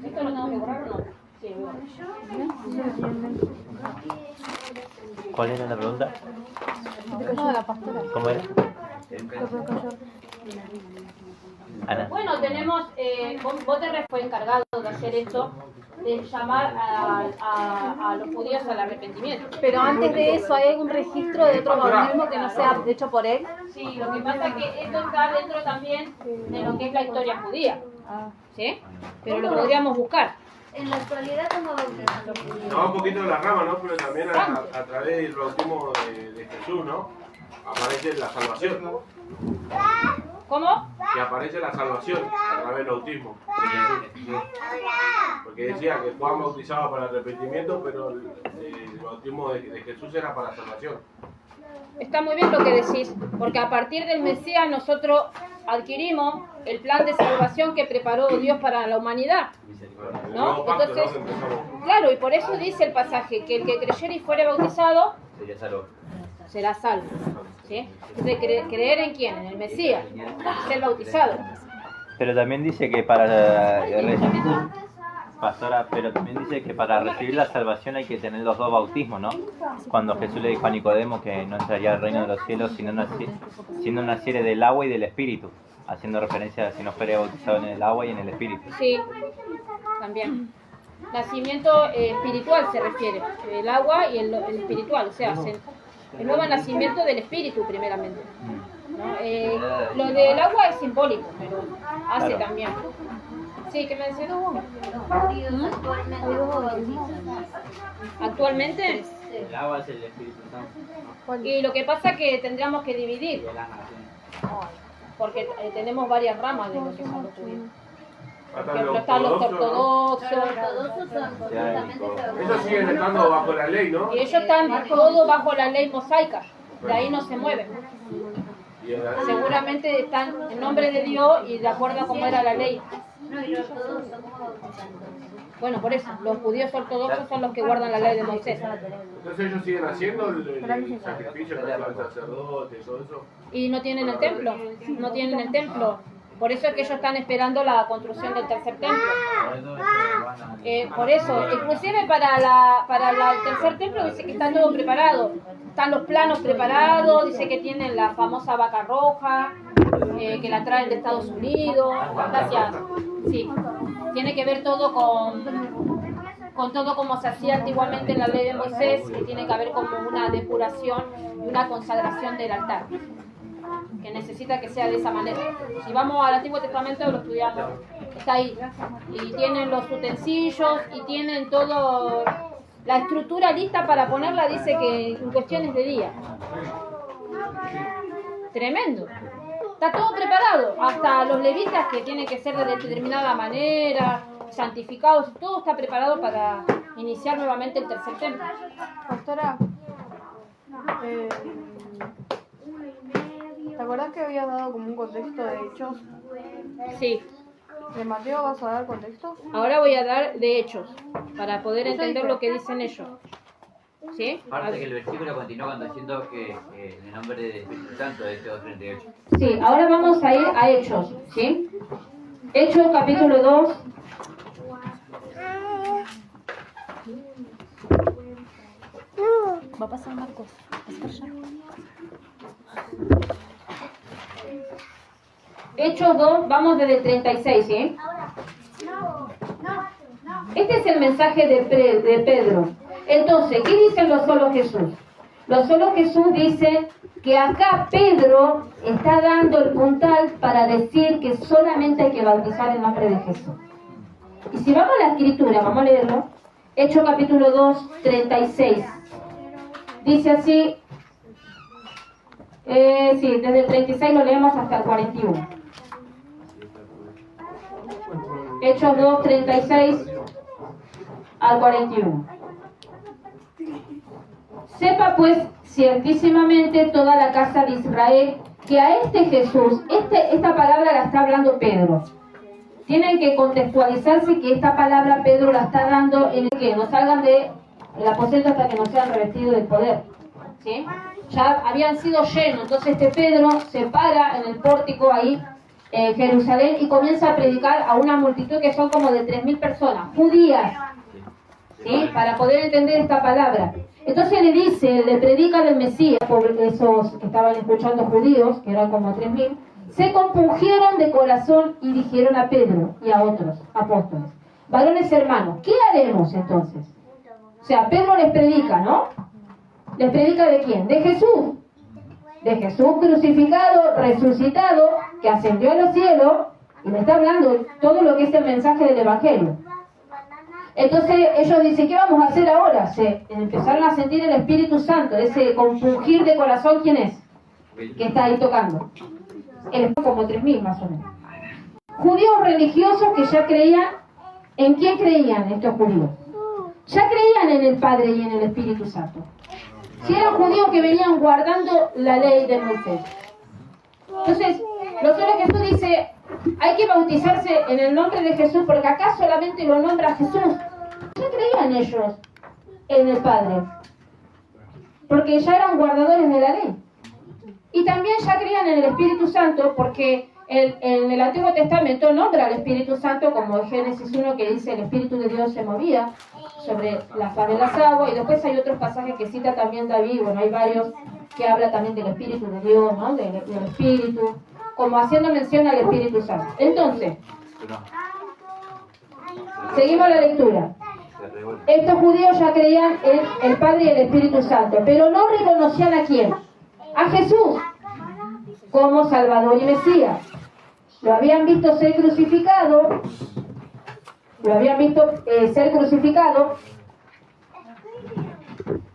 ¿Esto lo tengo que borrar o no? Sí, bueno. ¿Cuál era la pregunta? No, la pastora. ¿Cómo era? Ana. Bueno, tenemos, Boterre fue encargado de hacer esto, de llamar a los judíos al arrepentimiento. Pero antes de eso, ¿hay algún registro de otro bautismo que no sea hecho por él? Sí, lo que pasa es que esto está dentro también de lo que es la historia judía, ¿sí? Pero lo podríamos buscar. En la actualidad, ¿cómo bautizan los judíos? No, un poquito de la rama, ¿no? Pero también a través del bautismo de Jesús, ¿no? Aparece la salvación. ¿Cómo? Que aparece la salvación a través del bautismo de Jesús. Porque decía que Juan bautizaba para arrepentimiento, pero el bautismo de Jesús era para salvación. Está muy bien lo que decís, porque a partir del Mesías nosotros adquirimos el plan de salvación que preparó Dios para la humanidad. El ¿No? nuevo pacto, Entonces, ¿no? Empezamos. claro, y por eso dice el pasaje, que el que creyere y fuere bautizado Sería salvo. será salvo. ¿Sí? Entonces, ¿creer en quién? En el Mesías, ser bautizado. Pero también dice que para Pastora, pero también dice que para recibir la salvación hay que tener los dos bautismos, ¿no? Cuando Jesús le dijo a Nicodemo que no entraría al reino de los cielos si no naciere del agua y del espíritu, haciendo referencia a si no fuera bautizado en el agua y en el espíritu. Sí, también. nacimiento espiritual se refiere, el agua y el espiritual, o sea, el nuevo nacimiento del espíritu primeramente. ¿No? Lo del agua es simbólico, pero hace Claro. también. Sí, ¿qué me decías? Los judíos actualmente ¿cómo bautizan? Actualmente, El agua es el Espíritu Santo. y lo que pasa es que tendríamos que dividir, De la nación. porque tenemos varias ramas de lo que son los judíos. Por Hasta ejemplo, los están los ortodoxos, ¿no? Los ortodoxos, ortodoxos son completamente Ellos siguen estando bajo la ley, ¿no? y ellos están todos bajo la ley mosaica, de ahí no se mueven. Y en la- Seguramente están en nombre de Dios y de acuerdo a cómo era la ley. No, y los ortodoxos, ¿cómo bautizan entonces? Bueno, por eso, los judíos ortodoxos son los que guardan la ley de Moisés. Entonces ellos siguen haciendo el sacrificio que hacía el sacerdote y todo eso. Y no tienen el templo, no tienen el templo. Por eso es que ellos están esperando la construcción del tercer templo. Por eso, inclusive para el tercer templo dice que está todo preparado. Están los planos preparados, dice que tienen la famosa vaca roja, que la traen de Estados Unidos. Gracias. Sí, tiene que ver todo con todo como se hacía antiguamente en la ley de Moisés, que tiene que ver como una depuración y una consagración del altar, que necesita que sea de esa manera. Si vamos al Antiguo Testamento lo estudiamos, está ahí, y tienen los utensilios y tienen todo, la estructura lista para ponerla, dice que en cuestiones de día. Tremendo. Está todo preparado, hasta los levitas que tienen que ser de determinada manera, santificados, todo está preparado para iniciar nuevamente el tercer templo. Pastora, ¿te acuerdas que había dado como un contexto de hechos? Sí. ¿De Mateo vas a dar contexto? Ahora voy a dar de hechos, para poder entender lo que dicen ellos. ¿Sí? Aparte que el versículo continúa diciendo que en el nombre del Espíritu Santo de este 2:38. Sí, ahora vamos a ir a hechos, ¿sí? Hechos capítulo 2. Va a pasar Marcos. Hechos 2, vamos desde el 36, ¿sí? Este es el mensaje de Pedro. Entonces, ¿qué dicen los solos Jesús? Los solos Jesús dicen que acá Pedro está dando el puntal para decir que solamente hay que bautizar en nombre de Jesús. Y si vamos a la escritura, vamos a leerlo. Hechos capítulo 2, 36. Dice así, sí, desde el 36 lo leemos hasta el 41. Hechos 2, 36 al 41. Sepa pues ciertísimamente toda la casa de Israel que a este Jesús, esta palabra la está hablando Pedro. Tienen que contextualizarse que esta palabra Pedro la está dando en el que no salgan del aposento hasta que no sean revestidos del poder. ¿Sí? Ya habían sido llenos, entonces este Pedro se para en el pórtico ahí en Jerusalén y comienza a predicar a una multitud que son como de 3.000 personas, judías, ¿sí? Para poder entender esta palabra. Entonces le predica del Mesías, por esos que estaban escuchando judíos, que eran como 3.000, se compungieron de corazón y dijeron a Pedro y a otros apóstoles: varones hermanos, ¿qué haremos entonces? O sea, Pedro les predica, ¿no? ¿Les predica de quién? De Jesús. De Jesús crucificado, resucitado, que ascendió a los cielos, y me está hablando todo lo que es el mensaje del Evangelio. Entonces ellos dicen, ¿qué vamos a hacer ahora? Se empezaron a sentir el Espíritu Santo, ese compungir de corazón. ¿Quién es? Que está ahí tocando. Él fue como 3.000 más o menos. Judíos religiosos que ya creían. ¿En quién creían estos judíos? Ya creían en el Padre y en el Espíritu Santo. Si eran judíos que venían guardando la ley de Moisés. Entonces, lo que Jesús dice, hay que bautizarse en el nombre de Jesús, porque acá solamente lo nombra Jesús. Ya creían ellos en el Padre, porque ya eran guardadores de la ley. Y también ya creían en el Espíritu Santo, porque en el Antiguo Testamento nombra al Espíritu Santo, como en Génesis 1, que dice el Espíritu de Dios se movía sobre la faz de las aguas, y después hay otros pasajes que cita también David. Bueno, hay varios que habla también del Espíritu de Dios, ¿no? Del Espíritu, como haciendo mención al Espíritu Santo. Entonces, seguimos la lectura. estos judíos ya creían en el Padre y el Espíritu Santo, pero no reconocían a quién, a Jesús, como Salvador y Mesías. Lo habían visto ser crucificado,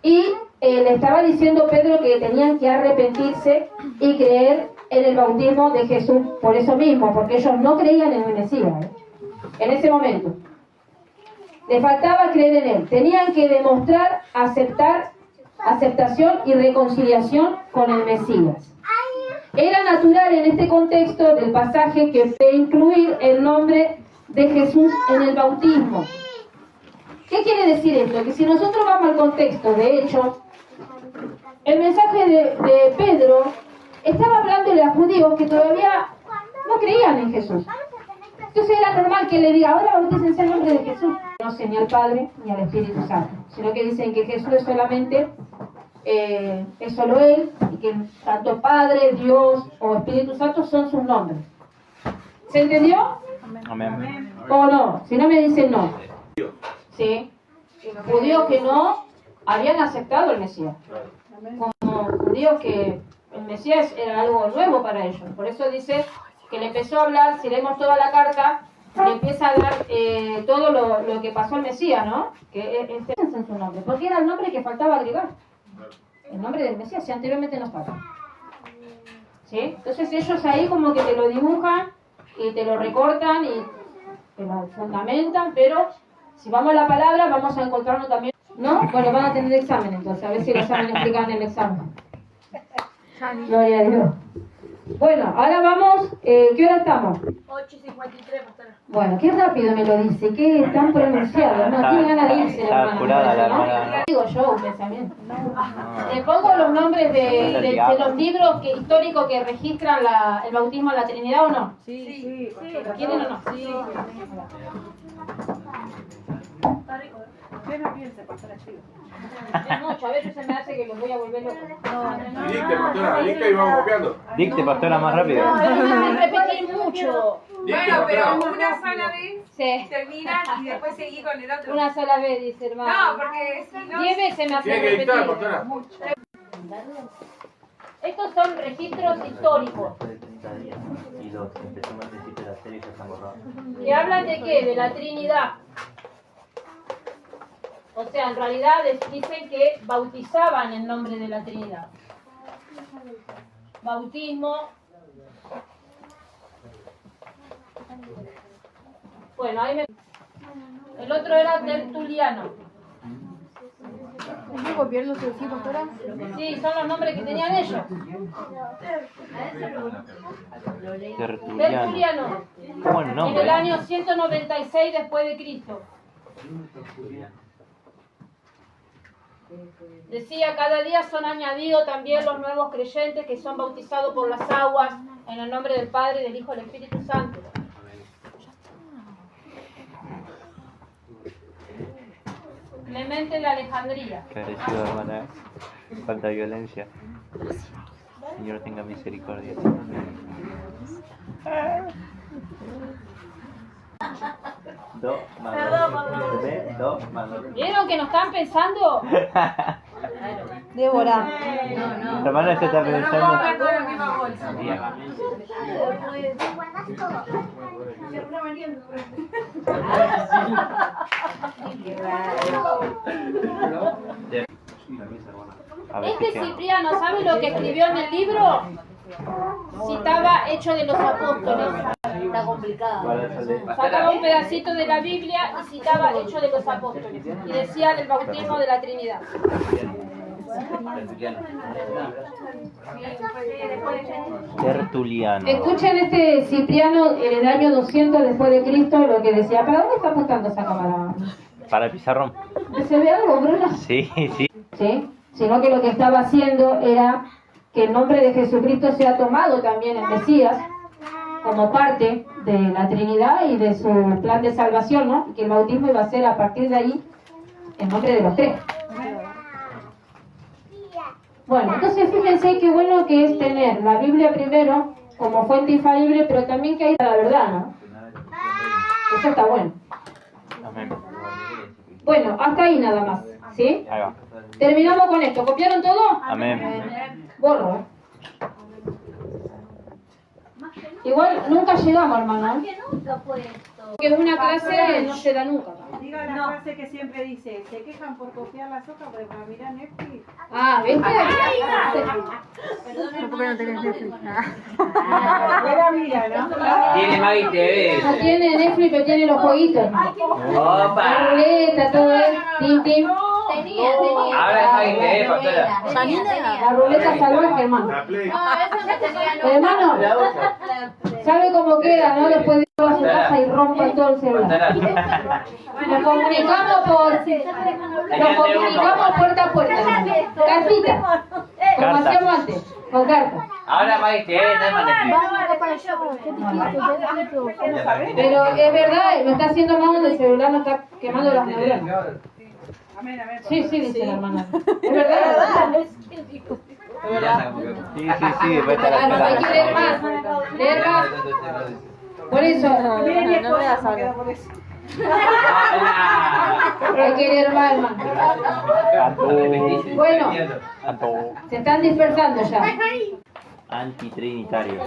y le estaba diciendo Pedro que tenían que arrepentirse y creer en el bautismo de Jesús por eso mismo, porque ellos no creían en el Mesías, en ese momento. Les faltaba creer en él. Tenían que demostrar aceptación y reconciliación con el Mesías. Era natural en este contexto del pasaje que de incluir el nombre de Jesús en el bautismo. ¿Qué quiere decir esto? Que si nosotros vamos al contexto, de hecho, el mensaje de Pedro estaba hablándole a judíos que todavía no creían en Jesús. Entonces era normal que le diga, ahora bautícense en el nombre de Jesús. No sé ni al Padre ni al Espíritu Santo, sino que dicen que Jesús es solamente, es solo Él, y que tanto Padre, Dios o Espíritu Santo son sus nombres. ¿Se entendió? Amén. ¿O no? Si no me dicen no. Sí. Judíos que no habían aceptado el Mesías. Como judíos que el Mesías era algo nuevo para ellos. Por eso dice que le empezó a hablar, si leemos toda la carta, le empieza a dar todo lo que pasó al Mesías, ¿no? Que este es en su nombre, porque era el nombre que faltaba agregar. El nombre del Mesías, si anteriormente no estaba. ¿Sí? Entonces ellos ahí como que te lo dibujan y te lo recortan y te lo fundamentan, pero si vamos a la palabra vamos a encontrarnos también, ¿no? Bueno, van a tener examen entonces, a ver si lo saben explicar en el examen. Gloria a Dios. Bueno, ahora vamos, ¿qué hora estamos? 8:53, pastora. Bueno, qué rápido me lo dice, qué tan pronunciado, no tiene ganas de irse la Está hermana. apurada la ¿no? hermana. Digo yo un pensamiento. Le pongo los nombres de los libros históricos que registran el bautismo en la Trinidad, ¿o no? Sí. ¿Lo quieren o no? Sí. ¿Qué no piensa, pastora chico? Es mucho, a veces se me hace que los voy a volver locos. Y dicte, pastora, dicte y vamos copiando. Dicte, pastora, más rápido. No, me repetir mucho. Dicte, Bueno, pero pastora. una sola vez Sí. termina y después seguí con el otro. Una sola vez, dice hermano. No, porque si no... 10 veces me hace Tiene que dictar, repetir. pastora. Estos son registros históricos. Después de 30 días. Y los empezamos a decir la serie ya están borrados. ¿Que hablan de qué? De la Trinidad. O sea, en realidad dicen que bautizaban en nombre de la Trinidad. Bautismo. Bueno, ahí me... El otro era Tertuliano. ¿Hay que copiarlo sí o sí, pastora? Sí, son los nombres que tenían ellos. Tertuliano. Tertuliano. ¿Cómo el En el nombre? año 196 después de Cristo. Decía, cada día son añadidos también los nuevos creyentes que son bautizados por las aguas en el nombre del Padre, del Hijo y del Espíritu Santo. Clemente de Alejandría. Qué agresivo, hermana. Falta violencia. Señor, tenga misericordia. Do, mano. De, do, mano. ¿Vieron que no están pensando? Débora. Hermana, se está pensando. A ver, Este fíjate. Cipriano, ¿sabe lo que escribió en el libro? Citaba Hechos de los Apóstoles. Está complicado. Sacaba un pedacito de la Biblia y citaba Hechos de los Apóstoles. Y decía del bautismo de la Trinidad. Tertuliano. Escuchen este Cipriano en el año 200 después de Cristo lo que decía. ¿Para dónde está apuntando esa cámara? Para el pizarrón. ¿Se ve algo, Bruna? Sí, sí. ¿Sí? Sino que lo que estaba haciendo era que el nombre de Jesucristo sea tomado también en Mesías como parte de la Trinidad y de su plan de salvación, ¿no? Y que el bautismo iba a ser a partir de ahí en nombre de los tres. Bueno, entonces fíjense qué bueno que es tener la Biblia primero como fuente infalible, pero también que hay la verdad, ¿no? Eso está bueno. Amén. Bueno, hasta ahí nada más, ¿sí? Ahí va. Terminamos con esto. ¿Copiaron todo? Amén. Borro, ¿eh? Igual nunca llegamos, hermano. Que nunca fue esto. Que una clase no se da nunca. Diga la frase que siempre dice, se quejan por copiar las hojas, pero para mirar Netflix. Ah, ¿viste? ¿Por qué no tenés Netflix? Era mira, ¿no? Tiene Maggie TV. No tiene Netflix, pero tiene los jueguitos. La Opa. ruleta, todo eso. Tim, tim. Tenía. Ahora es Maggie TV, pastora. La ruleta salvaje, hermano. La Play. Hermano, ¿sabe cómo queda, no? Después de toda su casa y rompa todo el celular. Nos comunicamos puerta a puerta. Cartita. Como hacíamos antes, con carta. Ahora Maggie TV, no es más Pero es verdad, me está haciendo mal el celular, me está quemando las neuronas. Amén, amén. Sí, dice la hermana. Es verdad. Sí, después está Claro, la hay que leer más. Leer más. Por eso, Miren mi no me das esposa, hablar. quedó por eso. hay que leer más, hermano. Bueno, se están dispersando ya. Antitrinitario.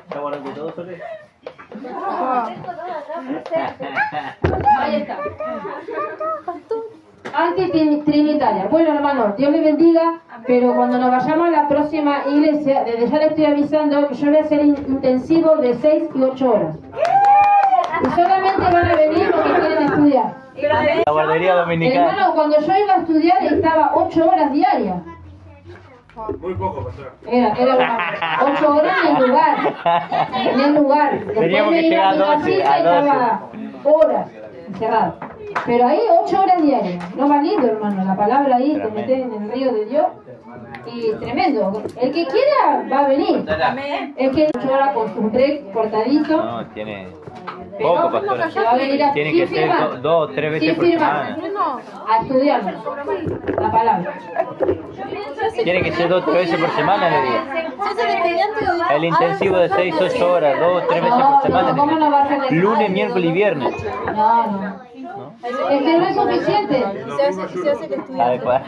¿Estamos hablando de todo, Sole? Ahí está. Antitrinitaria. Bueno, hermano, Dios le bendiga, pero cuando nos vayamos a la próxima iglesia, desde ya le estoy avisando que yo voy a hacer intensivo de 6 y 8 horas. Y solamente van a venir los que quieren estudiar. La guardería dominical. Hermano, cuando yo iba a estudiar estaba 8 horas diarias. Muy poco, pastor. Era 8 horas en el lugar. En el lugar. Después Teníamos me que iba llegar a mi 12, casita y a 12. estaba horas encerrado. Pero ahí 8 horas diarias. No va lindo, hermano. La palabra ahí, te metes en el río de Dios. Y tremendo. El que quiera va a venir. Es que 8 horas con su break cortadito. No, tiene poco, pastora. Se va a venir a Tiene sin que ser firmar. 2 o 3 veces Sin por firmar. semana. A estudiar la palabra. Tiene que ser 2 o 3 veces por semana, le digo. El intensivo de 6 o 8 horas, 2 o 3 veces por ¿cómo semana. no va a ser? Lunes, miércoles y viernes. No. Es que no es suficiente. Adecuado.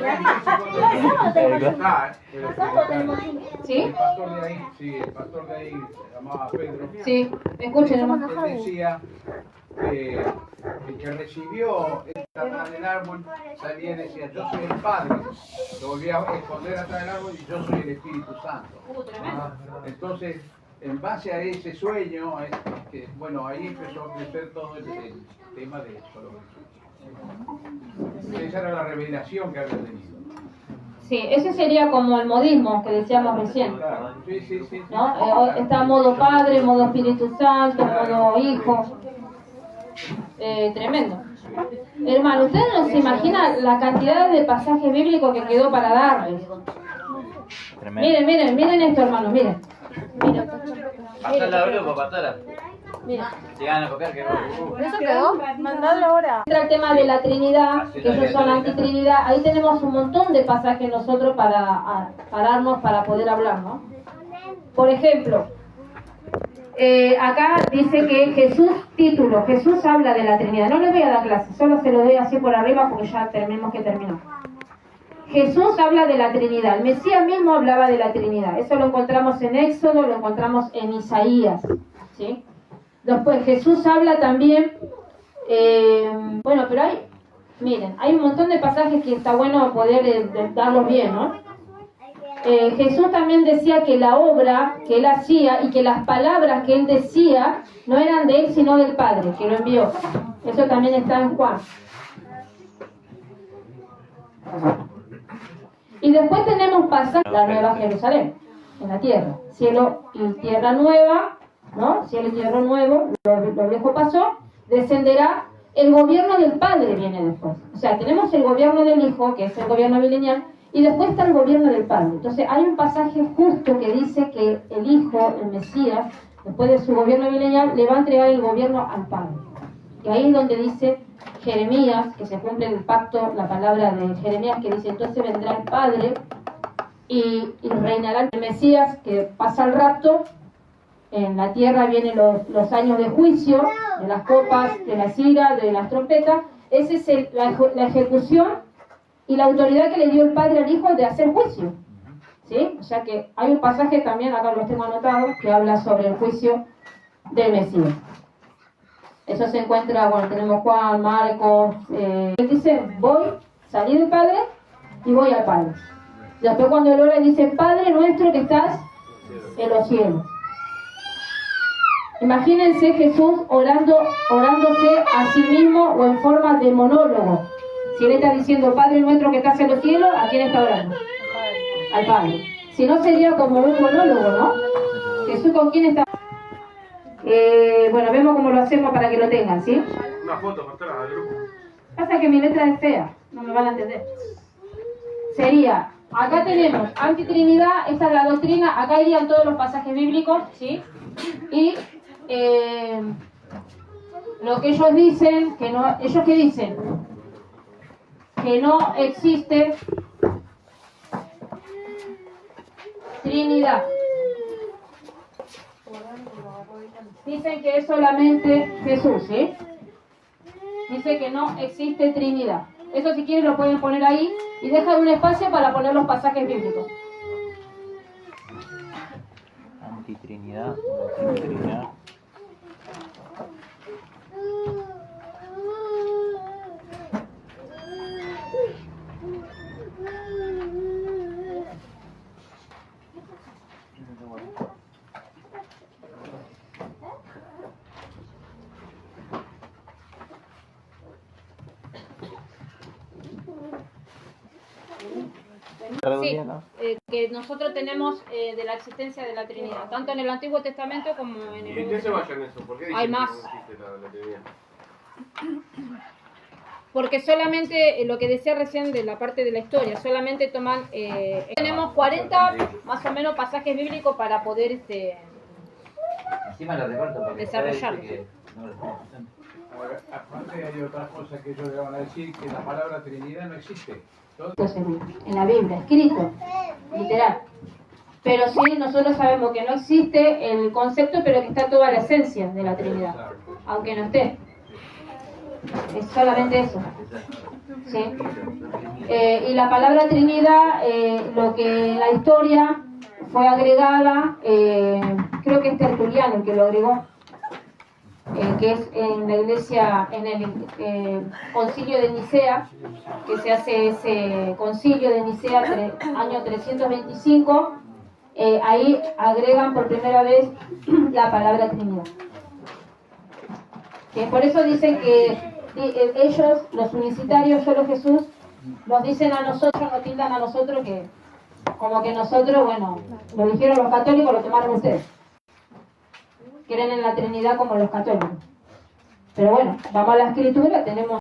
¿Sí? El pastor de ahí, sí, el pastor de ahí se llamaba Pedro. Sí, escuchen, hermano. Él decía que el que recibió atrás del árbol salía y decía, yo soy el Padre. Lo volvía a esconder atrás del árbol y yo soy el Espíritu Santo. Entonces, en base a ese sueño, bueno, ahí empezó a crecer todo el tema de solo Jesús. Esa era la revelación que había tenido. Sí, ese sería como el modismo que decíamos recién. Claro, sí. ¿No? Está modo Padre, modo Espíritu Santo, modo Hijo. Tremendo. Hermano, ustedes no se imaginan la cantidad de pasajes bíblicos que quedó para darles. Tremendo. Miren esto, hermano, miren. Pastor la grupo, pastora. Miren. Llegan a copiar que ¿Eso quedó? Mandalo ahora. Entra el tema de la Trinidad, que ellos son antitrinidad. Ahí tenemos un montón de pasajes nosotros para pararnos para poder hablar, ¿no? Por ejemplo, acá dice que Jesús habla de la Trinidad. No les voy a dar clase, solo se lo doy así por arriba porque ya tenemos que terminar. Jesús habla de la Trinidad. El Mesías mismo hablaba de la Trinidad. Eso lo encontramos en Éxodo, lo encontramos en Isaías, ¿sí? Después Jesús habla también, bueno, pero hay un montón de pasajes que está bueno poder darlos bien, ¿no? Jesús también decía que la obra que él hacía y que las palabras que él decía no eran de él sino del Padre, que lo envió. Eso también está en Juan. Y después tenemos pasajes, la Nueva Jerusalén, en la tierra, cielo y tierra nueva, ¿no? Cielo y tierra nuevo, lo viejo pasó, descenderá, el gobierno del Padre viene después. O sea, tenemos el gobierno del Hijo, que es el gobierno milenial, y después está el gobierno del Padre. Entonces hay un pasaje justo que dice que el Hijo, el Mesías, después de su gobierno milenial, le va a entregar el gobierno al Padre. Y ahí es donde dice Jeremías, que se cumple el pacto, la palabra de Jeremías, que dice, entonces vendrá el Padre y reinará el Mesías, que pasa el rapto, en la tierra vienen los años de juicio, de las copas, de las iras, de las trompetas. Esa es la ejecución y la autoridad que le dio el Padre al Hijo de hacer juicio. ¿Sí? O sea que hay un pasaje también, acá lo tengo anotado, que habla sobre el juicio del Mesías. Eso se encuentra, bueno, tenemos Juan, Marcos, él dice, salí del Padre y voy al Padre. Después cuando él ora dice, Padre nuestro que estás en los cielos. Imagínense Jesús orándose a sí mismo o en forma de monólogo. Si él está diciendo, Padre nuestro que estás en los cielos, ¿a quién está orando? Al Padre. Si no sería como un monólogo, ¿no? Jesús con quién está. Bueno, vemos cómo lo hacemos para que lo tengan, ¿sí? Una foto, pastora, del grupo. Pasa que mi letra es fea, no me van a entender. Sería, acá tenemos antitrinidad, esta es la doctrina, acá irían todos los pasajes bíblicos, ¿sí? Y lo que ellos dicen, ¿ellos qué dicen? Que no existe Trinidad. Dicen que es solamente Jesús, ¿sí? Dice que no existe Trinidad. Eso si quieren lo pueden poner ahí y dejan un espacio para poner los pasajes bíblicos. Antitrinidad, Trinidad. Sí, que nosotros tenemos de la existencia de la Trinidad, tanto en el Antiguo Testamento como en el ¿Y en qué se basan eso? ¿Por qué dicen Hay más. que no existe la Trinidad? Porque solamente lo que decía recién de la parte de la historia, solamente toman, tenemos 40 más o menos pasajes bíblicos para poder Encima la recorto porque desarrollarlo. parece que no lo estamos usando. Ahora, aparte hay otras cosas que ellos le van a decir, que la palabra Trinidad no existe. En la Biblia, escrito, literal. Pero sí, nosotros sabemos que no existe el concepto, pero que está toda la esencia de la Trinidad, aunque no esté. Es solamente eso. ¿Sí? Y la palabra Trinidad, lo que en la historia fue agregada, creo que es Tertuliano el que lo agregó, que es en la iglesia, en el concilio de Nicea, que se hace ese concilio de Nicea año 325, ahí agregan por primera vez la palabra Trinidad. Por eso dicen que ellos, los unicitarios, solo Jesús, nos dicen a nosotros, nos tildan a nosotros que como que nosotros, bueno, lo dijeron los católicos, lo tomaron ustedes. Creen en la Trinidad como los católicos. Pero bueno, vamos a la Escritura, tenemos